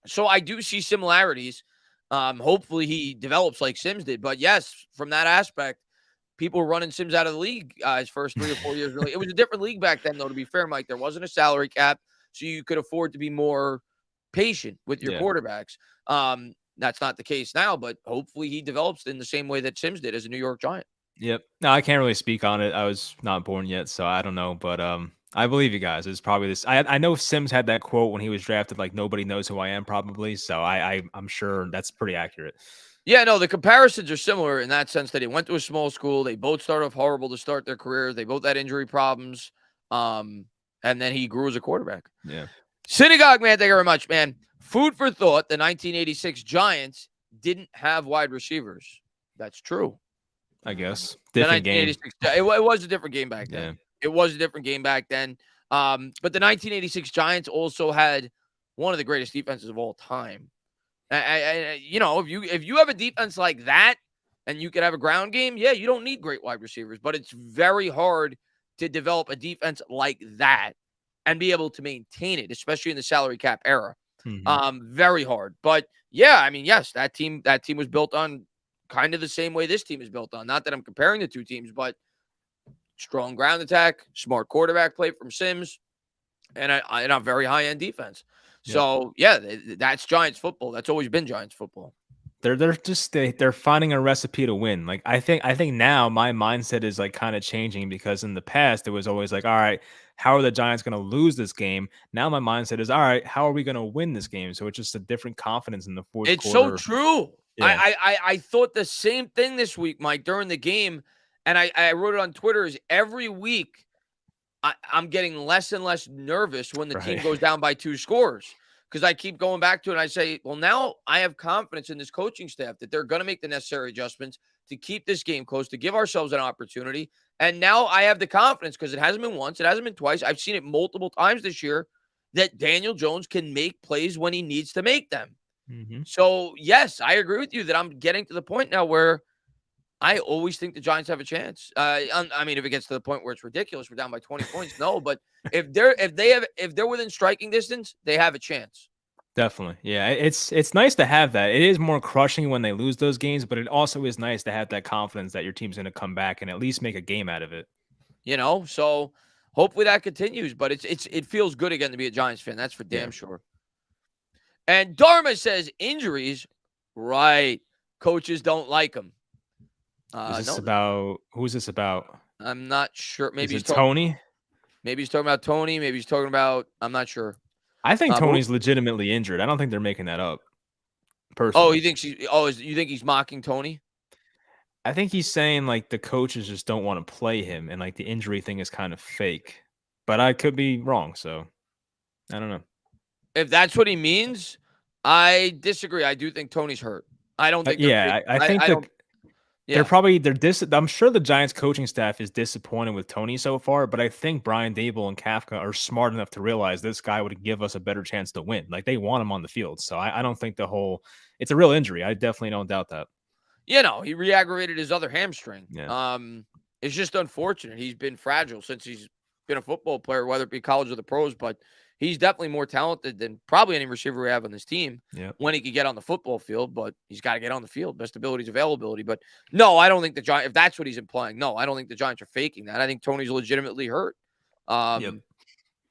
So I do see similarities. Hopefully he develops like Sims did. But yes, from that aspect, people were running Sims out of the league his first 3 or 4 years. Really, it was a different league back then, though, to be fair, Mike. There wasn't a salary cap, so you could afford to be more patient with your quarterbacks. That's not the case now, but hopefully he develops in the same way that Sims did as a New York Giant. Yep. No, I can't really speak on it. I was not born yet, so I don't know. But I believe you guys. It's probably this. I know Sims had that quote when he was drafted, like, nobody knows who I am, probably. So I'm sure that's pretty accurate. Yeah, no, the comparisons are similar in that sense that he went to a small school. They both started off horrible to start their careers. They both had injury problems. And then he grew as a quarterback. Yeah. Synagogue, man, thank you very much, man. Food for thought, the 1986 Giants didn't have wide receivers. That's true. I guess. Different game. It was a different game back then. Yeah. It was a different game back then. But the 1986 Giants also had one of the greatest defenses of all time. If you have a defense like that, and you could have a ground game, yeah, you don't need great wide receivers, but it's very hard to develop a defense like that and be able to maintain it, especially in the salary cap era. Very hard. But yeah, I mean, yes, that team was built on kind of the same way this team is built on. Not that I'm comparing the two teams, but strong ground attack, smart quarterback play from Sims, and a very high-end defense. So, yeah, that's Giants football. That's always been Giants football. They're finding a recipe to win. Like I think now my mindset is like kind of changing, because in the past it was always like, all right, how are the Giants going to lose this game? Now my mindset is, all right, how are we going to win this game? So it's just a different confidence in the fourth quarter. It's so true. Yeah. I thought the same thing this week, Mike, during the game, and I wrote it on Twitter. Is every week I'm getting less and less nervous when the team goes down by 2 scores. Because I keep going back to it and I say, well, now I have confidence in this coaching staff that they're going to make the necessary adjustments to keep this game close, to give ourselves an opportunity. And now I have the confidence, because it hasn't been once, it hasn't been twice. I've seen it multiple times this year, that Daniel Jones can make plays when he needs to make them. So, yes, I agree with you that I'm getting to the point now where I always think the Giants have a chance. I mean, if it gets to the point where it's ridiculous, we're down by 20 points, no. But if they're within striking distance, they have a chance. Definitely, yeah. It's nice to have that. It is more crushing when they lose those games, but it also is nice to have that confidence that your team's going to come back and at least make a game out of it. So hopefully that continues. But it feels good again to be a Giants fan. That's for damn sure. And Dharma says injuries, right? Coaches don't like them. Who's this about? I'm not sure. Maybe he's Toney. Maybe he's talking about Toney. Maybe he's talking about. I'm not sure. I think Toney's legitimately injured. I don't think they're making that up. Personally. Oh, he thinks you think he's mocking Toney? I think he's saying like the coaches just don't want to play him, and like the injury thing is kind of fake. But I could be wrong, so I don't know. If that's what he means, I disagree. I do think Toney's hurt. I don't think. I think I'm sure the Giants coaching staff is disappointed with Toney so far, but I think Brian Daboll and Kafka are smart enough to realize this guy would give us a better chance to win. Like, they want him on the field. So I don't think it's a real injury. I definitely don't doubt that. He re-aggravated his other hamstring. Yeah. It's just unfortunate. He's been fragile since he's been a football player, whether it be college or the pros, but he's definitely more talented than probably any receiver we have on this team when he could get on the football field, but he's got to get on the field. Best ability is availability. But no, I don't think the Giants, if that's what he's implying, no, I don't think the Giants are faking that. I think Toney's legitimately hurt. And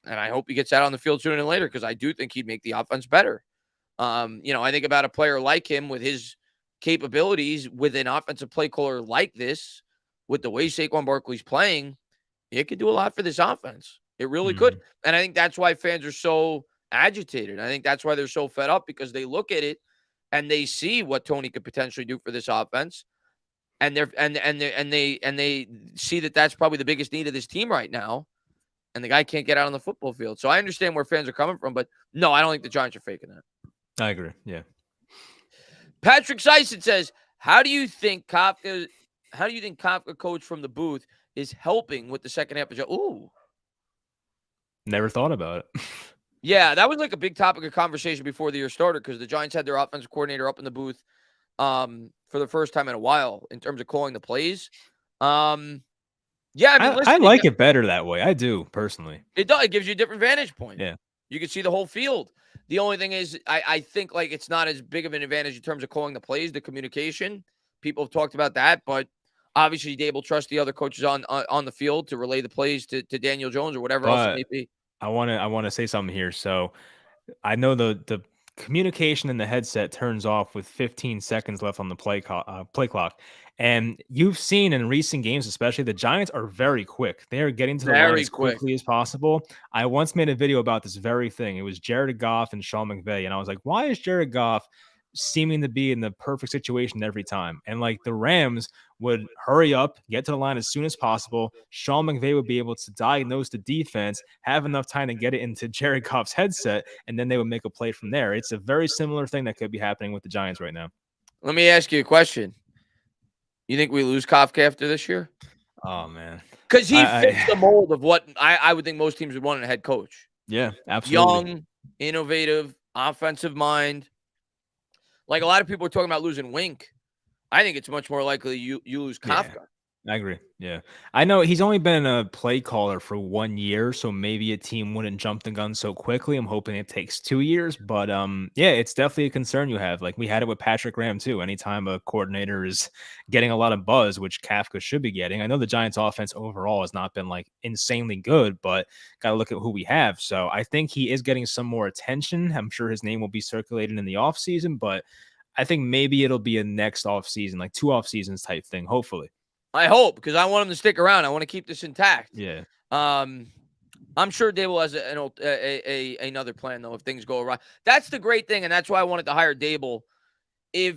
I hope he gets out on the field sooner than later, because I do think he'd make the offense better. I think about a player like him with his capabilities with an offensive play caller like this, with the way Saquon Barkley's playing, it could do a lot for this offense. It really could. And I think that's why fans are so agitated. I think that's why they're so fed up, because they look at it and they see what Toney could potentially do for this offense. And they see that that's probably the biggest need of this team right now. And the guy can't get out on the football field. So I understand where fans are coming from, but no, I don't think the Giants are faking that. I agree. Yeah. Patrick Sison says, how do you think Kafka coach from the booth is helping with the second half of Ooh. Never thought about it. Yeah, that was like a big topic of conversation before the year started, because the Giants had their offensive coordinator up in the booth for the first time in a while in terms of calling the plays. I like it better that way. I do, personally. It does. It gives you a different vantage point. Yeah. You can see the whole field. The only thing is, I think like it's not as big of an advantage in terms of calling the plays, the communication. People have talked about that, but obviously Daboll trusts the other coaches on the field to relay the plays to Daniel Jones or whatever else it may be. I want to say something here. So I know the communication in the headset turns off with 15 seconds left on the play clock. And you've seen in recent games, especially, the Giants are very quick. They are getting to the line as quickly as possible. I once made a video about this very thing. It was Jared Goff and Sean McVay. And I was like, why is Jared Goff seeming to be in the perfect situation every time? And like, the Rams would hurry up, get to the line as soon as possible. Sean McVay would be able to diagnose the defense, have enough time to get it into Jared Goff's headset, and then they would make a play from there. It's a very similar thing that could be happening with the Giants right now. Let me ask you a question. You think we lose Kafka after this year? Oh, man. Because he fits the mold of what I would think most teams would want in a head coach. Yeah, absolutely. Young, innovative, offensive mind. Like, a lot of people are talking about losing Wink. I think it's much more likely you lose Kafka. Yeah. I agree. Yeah. I know he's only been a play caller for 1 year, so maybe a team wouldn't jump the gun so quickly. I'm hoping it takes 2 years, but yeah, it's definitely a concern you have. Like we had it with Patrick Graham too. Anytime a coordinator is getting a lot of buzz, which Kafka should be getting. I know the Giants offense overall has not been like insanely good, but got to look at who we have. So I think he is getting some more attention. I'm sure his name will be circulated in the offseason, but I think maybe it'll be a next offseason, like 2 off seasons type thing, hopefully. I hope, because I want him to stick around. I want to keep this intact. Yeah. I'm sure Dable has another plan, though, if things go awry. That's the great thing, and that's why I wanted to hire Dable. If,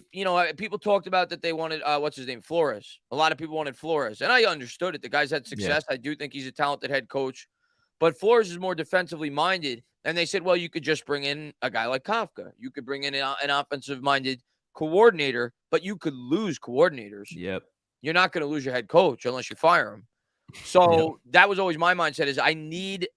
people talked about that they wanted, what's his name, Flores. A lot of people wanted Flores, and I understood it. The guy's had success. Yeah. I do think he's a talented head coach. But Flores is more defensively minded, and they said, well, you could just bring in a guy like Kafka. You could bring in an offensive-minded coordinator, but you could lose coordinators. Yep. You're not going to lose your head coach unless you fire him. So that was always my mindset, is I need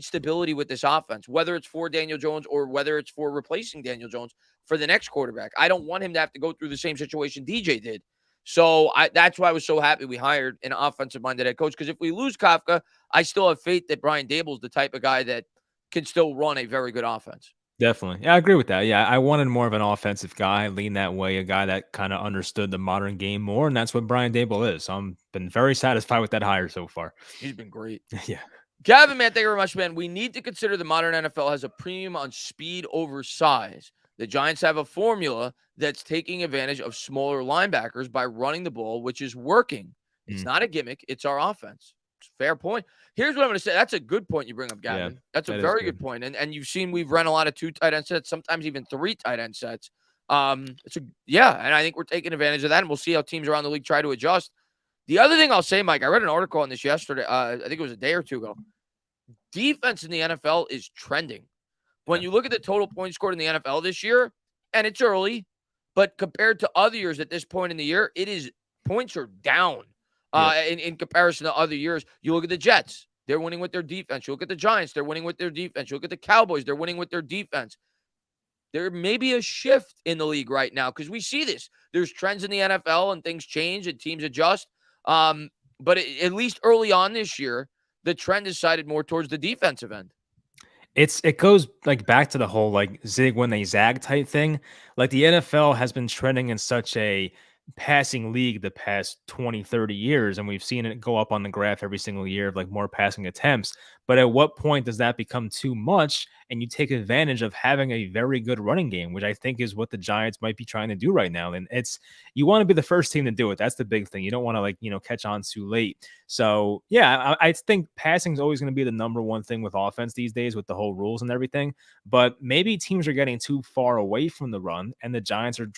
stability with this offense, whether it's for Daniel Jones or whether it's for replacing Daniel Jones for the next quarterback. I don't want him to have to go through the same situation DJ did. So that's why I was so happy we hired an offensive-minded head coach, because if we lose Kafka, I still have faith that Brian Dable is the type of guy that can still run a very good offense. Definitely. Yeah, I agree with that. Yeah, I wanted more of an offensive guy, lean that way, a guy that kind of understood the modern game more, and that's what Brian Dable is. So I'm been very satisfied with that hire so far. He's been great. Yeah. Gavin, man, thank you very much, man. We need to consider the modern NFL has a premium on speed over size. The Giants have a formula that's taking advantage of smaller linebackers by running the ball, which is working. It's not a gimmick. It's our offense. Fair point. Here's what I'm going to say. That's a good point you bring up, Gavin. Yeah, that's a very good point. And you've seen we've run a lot of 2 tight end sets, sometimes even 3 tight end sets. And I think we're taking advantage of that, and we'll see how teams around the league try to adjust. The other thing I'll say, Mike, I read an article on this yesterday. I think it was a day or 2 ago. Defense in the NFL is trending. When you look at the total points scored in the NFL this year, and it's early, but compared to other years at this point in the year, points are down. In comparison to other years. You look at the Jets, they're winning with their defense. You look at the Giants, they're winning with their defense. You look at the Cowboys, they're winning with their defense. There may be a shift in the league right now, because we see this. There's trends in the NFL and things change and teams adjust. But at least early on this year, the trend is sided more towards the defensive end. It goes like back to the whole like zig when they zag type thing. Like the NFL has been trending in such a passing league the past 20, 30 years, and we've seen it go up on the graph every single year of like more passing attempts. But at what point does that become too much and you take advantage of having a very good running game, which I think is what the Giants might be trying to do right now? And you want to be the first team to do it. That's the big thing. You don't want to catch on too late. So yeah, I think passing is always going to be the number one thing with offense these days with the whole rules and everything. But maybe teams are getting too far away from the run, and the Giants are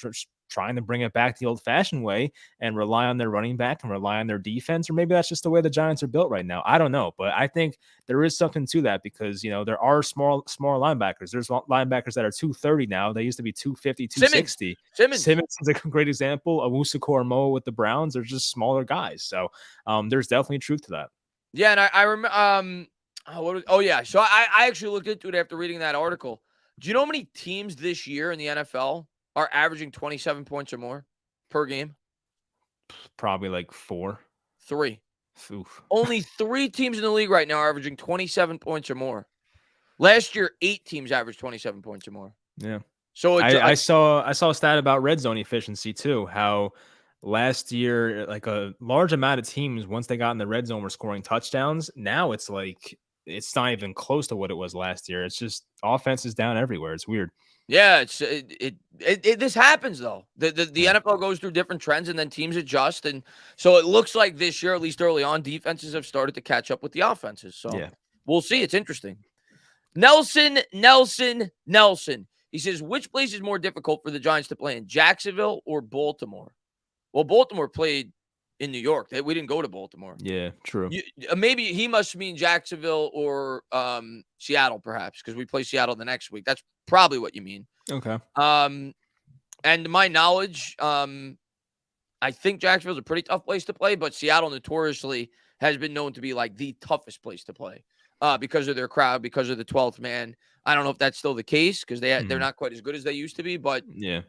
trying to bring it back the old-fashioned way and rely on their running back and rely on their defense, or maybe that's just the way the Giants are built right now. I don't know, but I think there is something to that, because there are small linebackers. There's linebackers that are 230 now. They used to be 250, 260. Simmons is a great example. Owusu-Koramoah with the Browns. They're just smaller guys. So there's definitely truth to that. Yeah, and I remember. So I actually looked into it after reading that article. Do you know how many teams this year in the NFL are averaging 27 points or more per game? Probably like 4. 3. Oof. Only 3 teams in the league right now are averaging 27 points or more. Last year, 8 teams averaged 27 points or more. Yeah. So I saw a stat about red zone efficiency too, how last year, like a large amount of teams, once they got in the red zone, were scoring touchdowns. Now it's like, it's not even close to what it was last year. It's just offense is down everywhere. It's weird. Yeah, this happens though. The NFL goes through different trends, and then teams adjust, and so it looks like this year, at least early on, defenses have started to catch up with the offenses. So we'll see. It's interesting. Nelson. He says, which place is more difficult for the Giants to play in, Jacksonville or Baltimore? Well, Baltimore played in New York. We didn't go to Baltimore. Yeah, true. Maybe he must mean Jacksonville or Seattle, perhaps, because we play Seattle the next week. That's probably what you mean. Okay. And to my knowledge, I think Jacksonville's a pretty tough place to play, but Seattle notoriously has been known to be like the toughest place to play because of their crowd, because of the 12th man. I don't know if that's still the case, because they're not quite as good as they used to be, but yeah.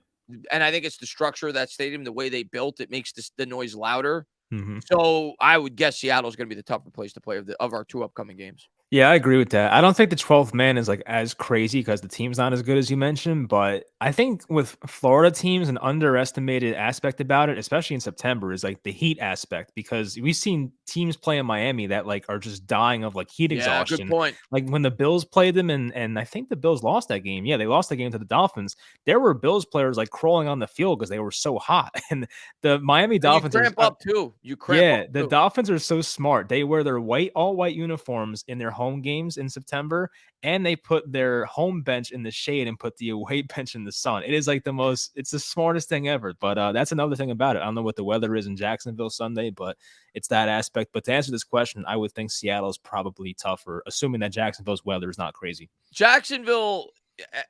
And I think it's the structure of that stadium, the way they built it makes the noise louder. Mm-hmm. So I would guess Seattle's going to be the tougher place to play of our 2 upcoming games. Yeah, I agree with that. I don't think the 12th man is like as crazy because the team's not as good as you mentioned, but I think with Florida teams, an underestimated aspect about it, especially in September, is like the heat aspect, because we've seen teams play in Miami that like are just dying of like heat exhaustion. Good point. Like when the Bills played them, and I think the Bills lost that game. Yeah, they lost the game to the Dolphins. There were Bills players like crawling on the field because they were so hot. And the Miami Dolphins you cramp up too. The Dolphins are so smart. They wear their all white uniforms in their home games in September, and they put their home bench in the shade and put the away bench in the sun. It is like it's the smartest thing ever. But that's another thing about it. I don't know what the weather is in Jacksonville Sunday, but it's that aspect. But to answer this question, I would think Seattle's probably tougher, assuming that Jacksonville's weather is not crazy. Jacksonville,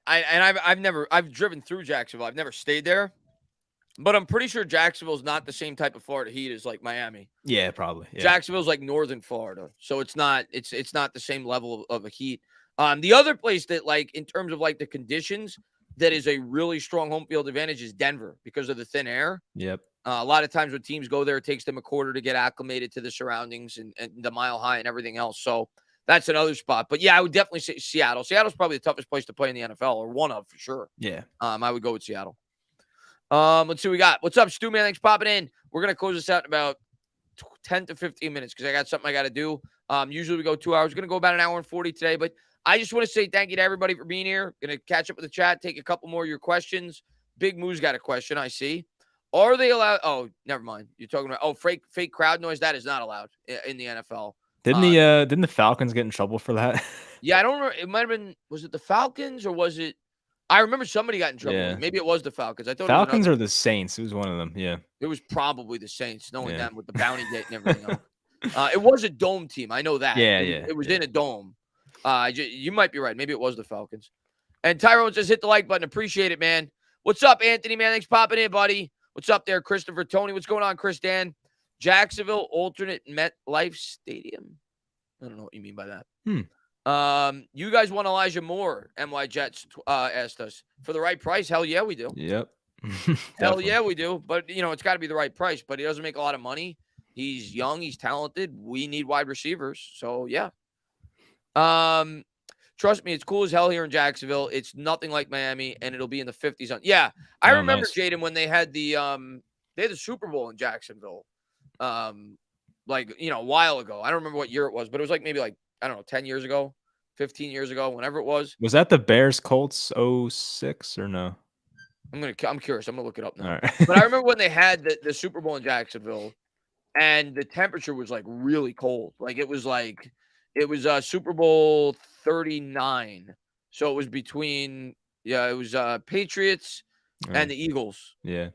I've driven through Jacksonville. I've never stayed there. But I'm pretty sure Jacksonville's not the same type of Florida heat as like Miami. Yeah, probably. Yeah. Jacksonville's like northern Florida, so it's not the same level of a heat. The other place that like in terms of like the conditions that is a really strong home field advantage is Denver because of the thin air. Yep. A lot of times when teams go there, it takes them a quarter to get acclimated to the surroundings and the mile high and everything else. So that's another spot. But yeah, I would definitely say Seattle. Seattle's probably the toughest place to play in the NFL, or one of for sure. Yeah. I would go with Seattle. Let's see what we got. What's up, Stu, man? Thanks for popping in. We're going to close this out in about 10 to 15 minutes because I got something I got to do. Usually we go 2 hours. We're going to go about an hour and 40 today, but I just want to say thank you to everybody for being here. Going to catch up with the chat, take a couple more of your questions. Big Moo's got a question, I see. Are they allowed? Oh, never mind. You're talking about, fake crowd noise. That is not allowed in the NFL. Didn't the Falcons get in trouble for that? Yeah, I don't remember. It might have been, was it the Falcons or was it? I remember somebody got in trouble. Yeah. Maybe it was the Falcons. I thought Falcons or the Saints. It was one of them. Yeah. It was probably the Saints, knowing them with the bounty gate and everything else. It was a dome team. I know that. Yeah, It was in a dome. You might be right. Maybe it was the Falcons. And Tyrone says, hit the like button. Appreciate it, man. What's up, Anthony, man? Thanks for popping in, buddy. What's up there, Christopher Tony? What's going on, Chris Dan? Jacksonville alternate MetLife Stadium. I don't know what you mean by that. You guys want Elijah Moore? MY Jets asked us for the right price. Hell yeah, we do. Yep. Hell yeah, we do. But it's got to be the right price. But he doesn't make a lot of money. He's young. He's talented. We need wide receivers. So yeah. Trust me, it's cool as hell here in Jacksonville. It's nothing like Miami, and it'll be in the 50s. Yeah, I remember nice. Jaden when they had the Super Bowl in Jacksonville. A while ago. I don't remember what year it was, but it was maybe 10 years ago, 15 years ago, whenever it was. Was that the Bears Colts 06 or no? I'm curious. I'm gonna look it up now. All right. But I remember when they had the Super Bowl in Jacksonville, and the temperature was really cold. It was Super Bowl 39. So it was between Patriots and the Eagles. Yeah.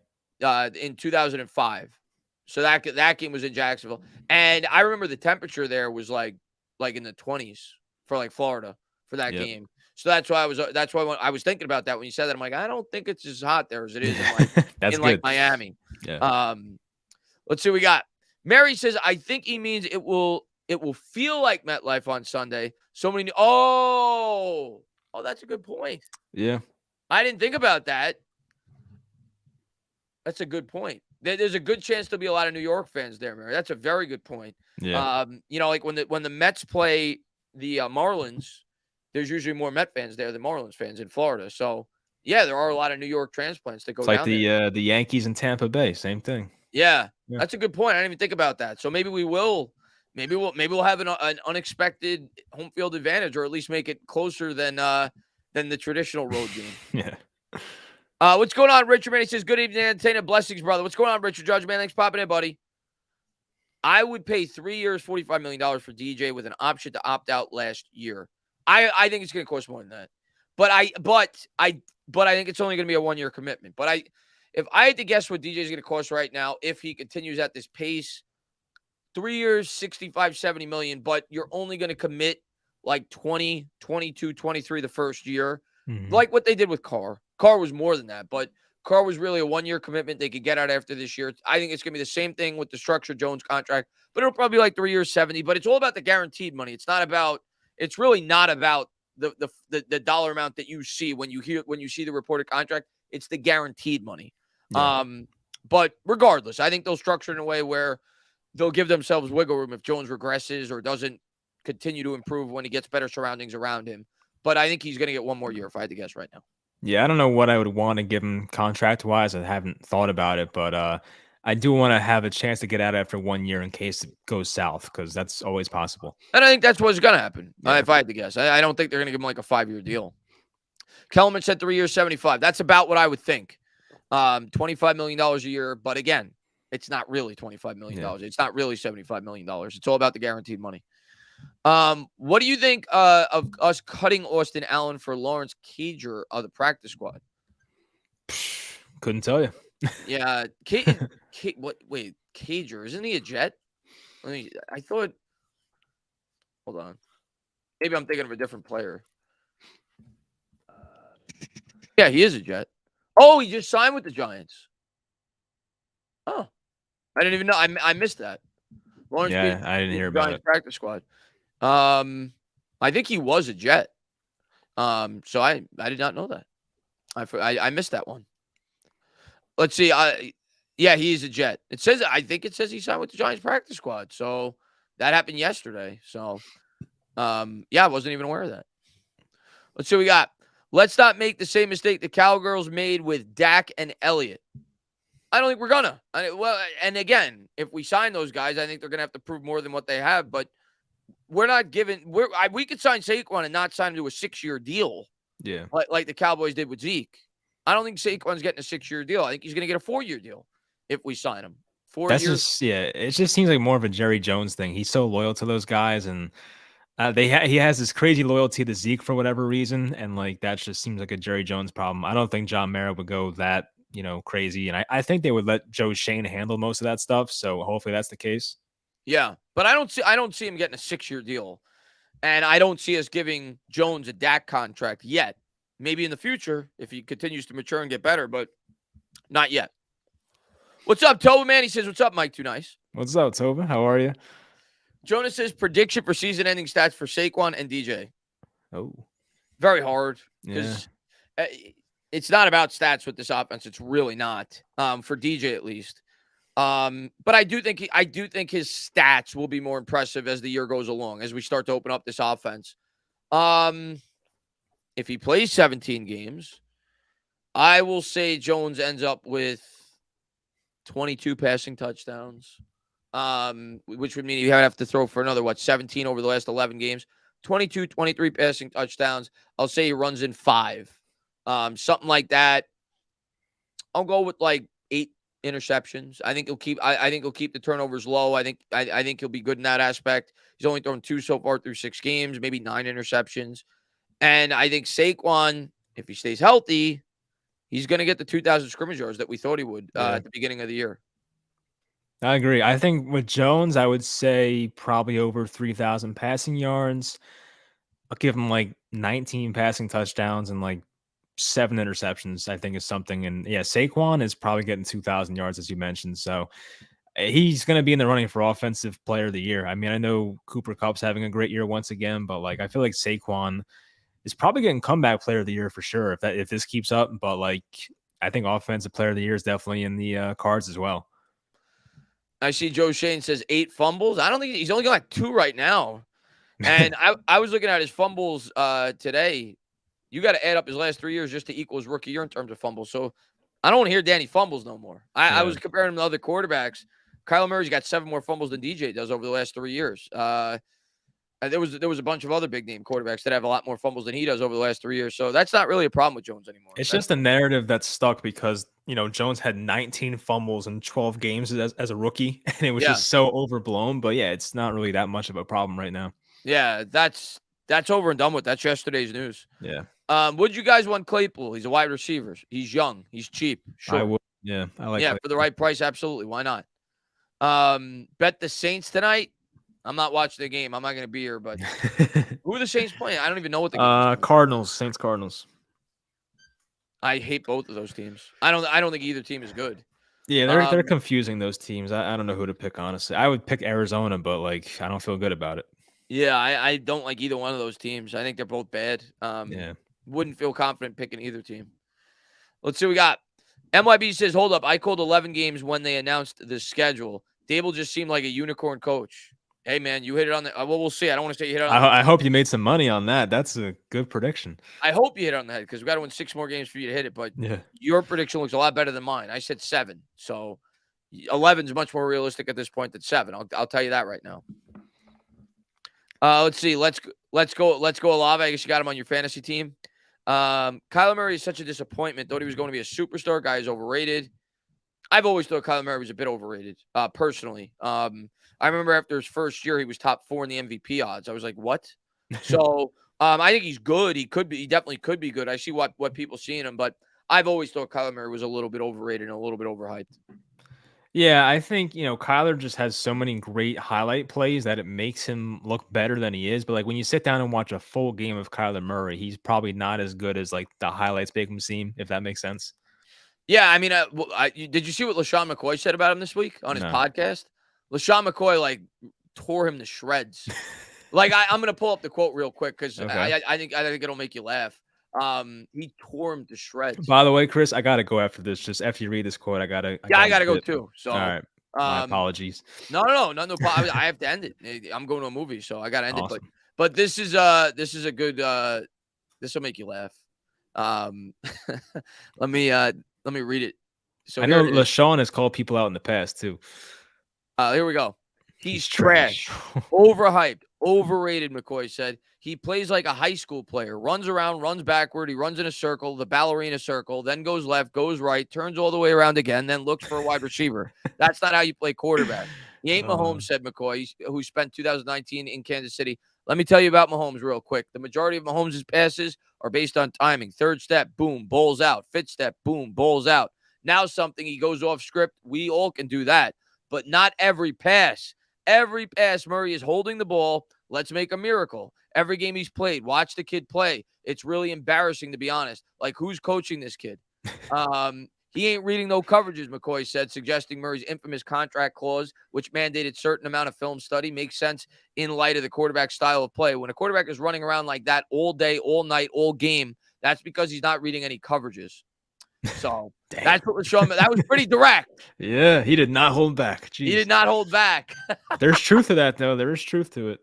In 2005. So that game was in Jacksonville. And I remember the temperature there was like in the 20s for Florida for that game. So that's why I was thinking about that when you said that. I'm like, I don't think it's as hot there as it is in Miami. Yeah. Let's see what we got. Mary says, I think he means it will feel like MetLife on Sunday. So many. Oh, that's a good point. Yeah. I didn't think about that. That's a good point. There's a good chance there'll be a lot of New York fans there, Mary. That's a very good point. Yeah. When the Mets play the Marlins, there's usually more Met fans there than Marlins fans in Florida. So yeah, there are a lot of New York transplants that go down there. The Yankees in Tampa Bay, same thing. Yeah, that's a good point. I didn't even think about that. So maybe we'll have an unexpected home field advantage, or at least make it closer than the traditional road game. Yeah. What's going on, Richard? Man, he says, good evening, Antenna. Blessings, brother. What's going on, Richard Judge? Man, thanks for popping in, buddy. I would pay 3 years, $45 million for DJ with an option to opt out last year. I think it's going to cost more than that. But I think it's only going to be a 1-year commitment. But if I had to guess what DJ is going to cost right now, if he continues at this pace, 3 years, 65, 70 million, but you're only going to commit 20, 22, 23 the first year, like what they did with Carr. Carr was more than that, but Carr was really a 1-year commitment they could get out after this year. I think it's going to be the same thing with the structured Jones contract, but it'll probably be 3 years, 70, but it's all about the guaranteed money. It's really not about the dollar amount that you see when you see the reported contract. It's the guaranteed money. Yeah. But regardless, I think they'll structure it in a way where they'll give themselves wiggle room if Jones regresses or doesn't continue to improve when he gets better surroundings around him. But I think he's going to get one more year if I had to guess right now. Yeah, I don't know what I would want to give him contract-wise. I haven't thought about it, but I do want to have a chance to get out after 1 year in case it goes south, because that's always possible. And I think that's what's going to happen, Yeah. if I had to guess. I don't think they're going to give him like a 5-year deal. Kellerman said 3 years, 75. That's about what I would think. $25 million a year. But again, it's not really $25 million. Yeah. It's not really $75 million. It's all about the guaranteed money. What do you think of us cutting Austin Allen for Lawrence Cager of the practice squad? Couldn't tell you. Yeah. Wait, Cager, isn't he a Jet? I thought. Hold on. Maybe I'm thinking of a different player. Yeah, he is a Jet. Oh, he just signed with the Giants. Oh, I didn't even know. I missed that. Lawrence Cager, I didn't hear about Giants practice squad. I think he was a Jet. So I did not know that. I missed that one. Let's see. Yeah, he's a Jet. I think it says he signed with the Giants practice squad. So that happened yesterday. So, yeah, I wasn't even aware of that. Let's see what we got. Let's not make the same mistake the Cowgirls made with Dak and Elliott. I don't think we're gonna. And again, if we sign those guys, I think they're gonna have to prove more than what they have. But we're not giving. We could sign Saquon and not sign him to a 6-year deal. Yeah, like the Cowboys did with Zeke. I don't think Saquon's getting a 6-year deal. I think he's gonna get a 4-year deal if we sign him. 4 years. It just seems like more of a Jerry Jones thing. He's so loyal to those guys, and he has this crazy loyalty to Zeke for whatever reason, and like that just seems like a Jerry Jones problem. I don't think John Mara would go that crazy, and I think they would let Joe Shane handle most of that stuff. So hopefully that's the case. Yeah, but I don't see him getting a 6-year deal, and I don't see us giving Jones a Dak contract yet. Maybe in the future if he continues to mature and get better, but not yet. What's up, Toba, man? He says, what's up, Mike? Too nice. What's up, Toba? How are you? Jonas says prediction for season-ending stats for Saquon and DJ. Oh. Very hard because it's not about stats with this offense. It's really not, for DJ at least. But I do think his stats will be more impressive as the year goes along, as we start to open up this offense. If he plays 17 games, I will say Jones ends up with 22 passing touchdowns, which would mean you have to throw for another, 17 over the last 11 games, 22, 23 passing touchdowns. I'll say he runs in 5, something like that. I'll go with like 8 interceptions. I think he'll keep the turnovers low. I think he'll be good in that aspect. He's only thrown 2 so far through 6 games, maybe 9 interceptions. And I think Saquon, if he stays healthy, he's going to get the 2,000 scrimmage yards that we thought he would at the beginning of the year. I agree. I think with Jones, I would say probably over 3,000 passing yards. I'll give him like 19 passing touchdowns and like 7 interceptions, I think is something. And yeah, Saquon is probably getting 2,000 yards, as you mentioned. So he's going to be in the running for offensive player of the year. I mean, I know Cooper Kupp's having a great year once again, but like, I feel like Saquon is probably getting comeback player of the year for sure if this keeps up. But like, I think offensive player of the year is definitely in the cards as well. I see Joe Shane says 8 fumbles. I don't think he's only got like 2 right now. And I was looking at his fumbles today. You got to add up his last 3 years just to equal his rookie year in terms of fumbles. So I don't want to hear Danny fumbles no more. I was comparing him to other quarterbacks. Kyler Murray's got 7 more fumbles than DJ does over the last 3 years. There was a bunch of other big name quarterbacks that have a lot more fumbles than he does over the last 3 years. So that's not really a problem with Jones anymore. It's just a narrative that's stuck because, Jones had 19 fumbles in 12 games as a rookie, and it was just so overblown. But yeah, it's not really that much of a problem right now. Yeah, that's over and done with. That's yesterday's news. Yeah. Would you guys want Claypool? He's a wide receiver. He's young. He's cheap. Sure. I would. Yeah, I like. Yeah, for the right price, absolutely. Why not? Bet the Saints tonight. I'm not watching the game. I'm not going to be here, but who are the Saints playing? I don't even know what the game is. Cardinals, Saints Cardinals. I hate both of those teams. I don't think either team is good. Yeah, they're confusing, those teams. I don't know who to pick, honestly. I would pick Arizona, but like I don't feel good about it. Yeah, I don't like either one of those teams. I think they're both bad. Wouldn't feel confident picking either team. Let's see what we got. MYB says, hold up. I called 11 games when they announced the schedule. Dable just seemed like a unicorn coach. Hey, man, you hit it on the well, we'll see. I don't want to say you hit it on the I hope you made some money on that. That's a good prediction. I hope you hit it on the head because we got to win 6 more games for you to hit it. But your prediction looks a lot better than mine. I said 7. So 11 is much more realistic at this point than 7. I'll tell you that right now. Let's see. Let's go Olave. I guess you got him on your fantasy team. Kyler Murray is such a disappointment. Thought he was going to be a superstar. Guy is overrated. I've always thought Kyler Murray was a bit overrated, personally. I remember after his first year, he was top 4 in the MVP odds. I was like, what? So I think he's good. He definitely could be good. I see what people see in him, but I've always thought Kyler Murray was a little bit overrated and a little bit overhyped. Yeah, I think, Kyler just has so many great highlight plays that it makes him look better than he is. But like when you sit down and watch a full game of Kyler Murray, he's probably not as good as like the highlights make him seem, if that makes sense. Yeah, I mean, did you see what LaShawn McCoy said about him this week on his podcast? LaShawn McCoy like tore him to shreds. Like I'm gonna pull up the quote real quick because I think it'll make you laugh. He tore him to shreds. By the way, Chris, I gotta go after this. Just after you read this quote, I gotta go too. So all right, my apologies. No, I have to end it. I'm going to a movie, so I gotta end it. But this is a good. This will make you laugh. Let me read it. So I know LaShawn has called people out in the past too. Here we go. He's trash. Overhyped. Overrated, McCoy said. He plays like a high school player. Runs around, runs backward. He runs in a circle, the ballerina circle, then goes left, goes right, turns all the way around again, then looks for a wide receiver. That's not how you play quarterback. He ain't Mahomes, said McCoy, who spent 2019 in Kansas City. Let me tell you about Mahomes real quick. The majority of Mahomes' passes are based on timing. Third step, boom, bowls out. Fifth step, boom, bowls out. Now something, he goes off script. We all can do that, but not every pass. Every pass, Murray is holding the ball. Let's make a miracle. Every game he's played, watch the kid play. It's really embarrassing, to be honest. Like, who's coaching this kid? He ain't reading no coverages, McCoy said, suggesting Murray's infamous contract clause, which mandated certain amount of film study, makes sense in light of the quarterback's style of play. When a quarterback is running around like that all day, all night, all game, that's because he's not reading any coverages. So that's what was showing. That was pretty direct. Yeah, he did not hold back. Jeez. He did not hold back. There's truth to that, though. There is truth to it.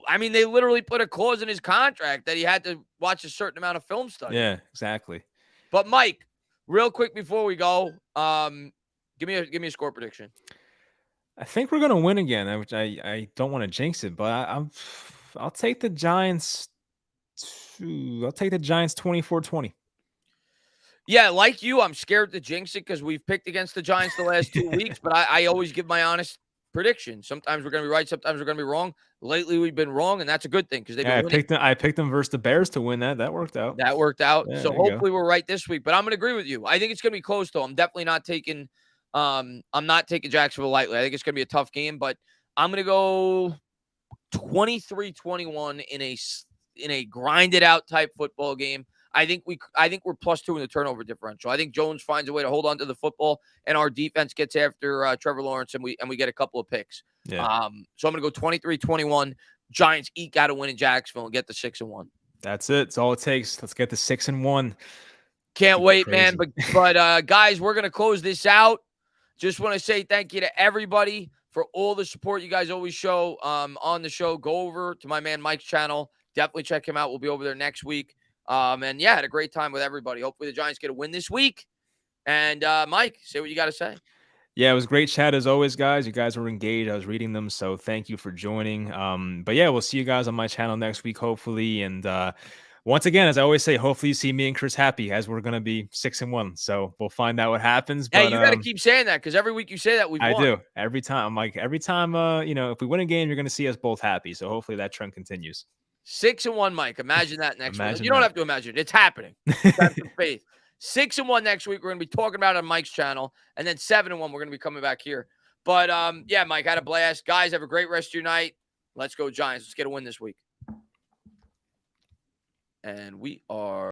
I mean, they literally put a clause in his contract that he had to watch a certain amount of film study. Yeah, exactly. But Mike, real quick before we go, give me a score prediction. I think we're gonna win again, which I don't want to jinx it, but I'll take the Giants. I'll take the Giants 24-20. Yeah, like you, I'm scared to jinx it because we've picked against the Giants the last 2 weeks, but I always give my honest prediction. Sometimes we're going to be right, sometimes we're going to be wrong. Lately, we've been wrong, and that's a good thing because they've been winning. I picked them versus the Bears to win that. That worked out. Yeah, so hopefully we're right this week. But I'm going to agree with you. I think it's going to be close, though. I'm definitely not taking I'm not taking Jacksonville lightly. I think it's going to be a tough game, but I'm going to go 23-21 in a grinded out type football game. I think we're +2 in the turnover differential. I think Jones finds a way to hold on to the football, and our defense gets after Trevor Lawrence, and we get a couple of picks. Yeah. So I'm going to go 23-21. Giants eke out a win in Jacksonville and get the 6-1. That's it. It's all it takes. Let's get the 6-1. Can't wait, man. But guys, we're going to close this out. Just want to say thank you to everybody for all the support you guys always show on the show. Go over to my man Mike's channel. Definitely check him out. We'll be over there next week. And yeah, had a great time with everybody. Hopefully the Giants get a win this week. And Mike, say what you got to say. Yeah, it was great chat as always, guys. You guys were engaged. I was reading them, so thank you for joining. But yeah, we'll see you guys on my channel next week, hopefully. And once again, as I always say, hopefully you see me and Chris happy, as we're gonna be 6-1. So we'll find out what happens. Hey, but, you got to keep saying that because every week you say that we've won. I do every time. I'm like every time. If we win a game, you're gonna see us both happy. So hopefully that trend continues. 6-1, Mike. Imagine that next week. You don't have to imagine it. It's happening. Have some faith. 6-1 next week. We're going to be talking about it on Mike's channel. And then 7-1, we're going to be coming back here. But, yeah, Mike, had a blast. Guys, have a great rest of your night. Let's go, Giants. Let's get a win this week. And we are.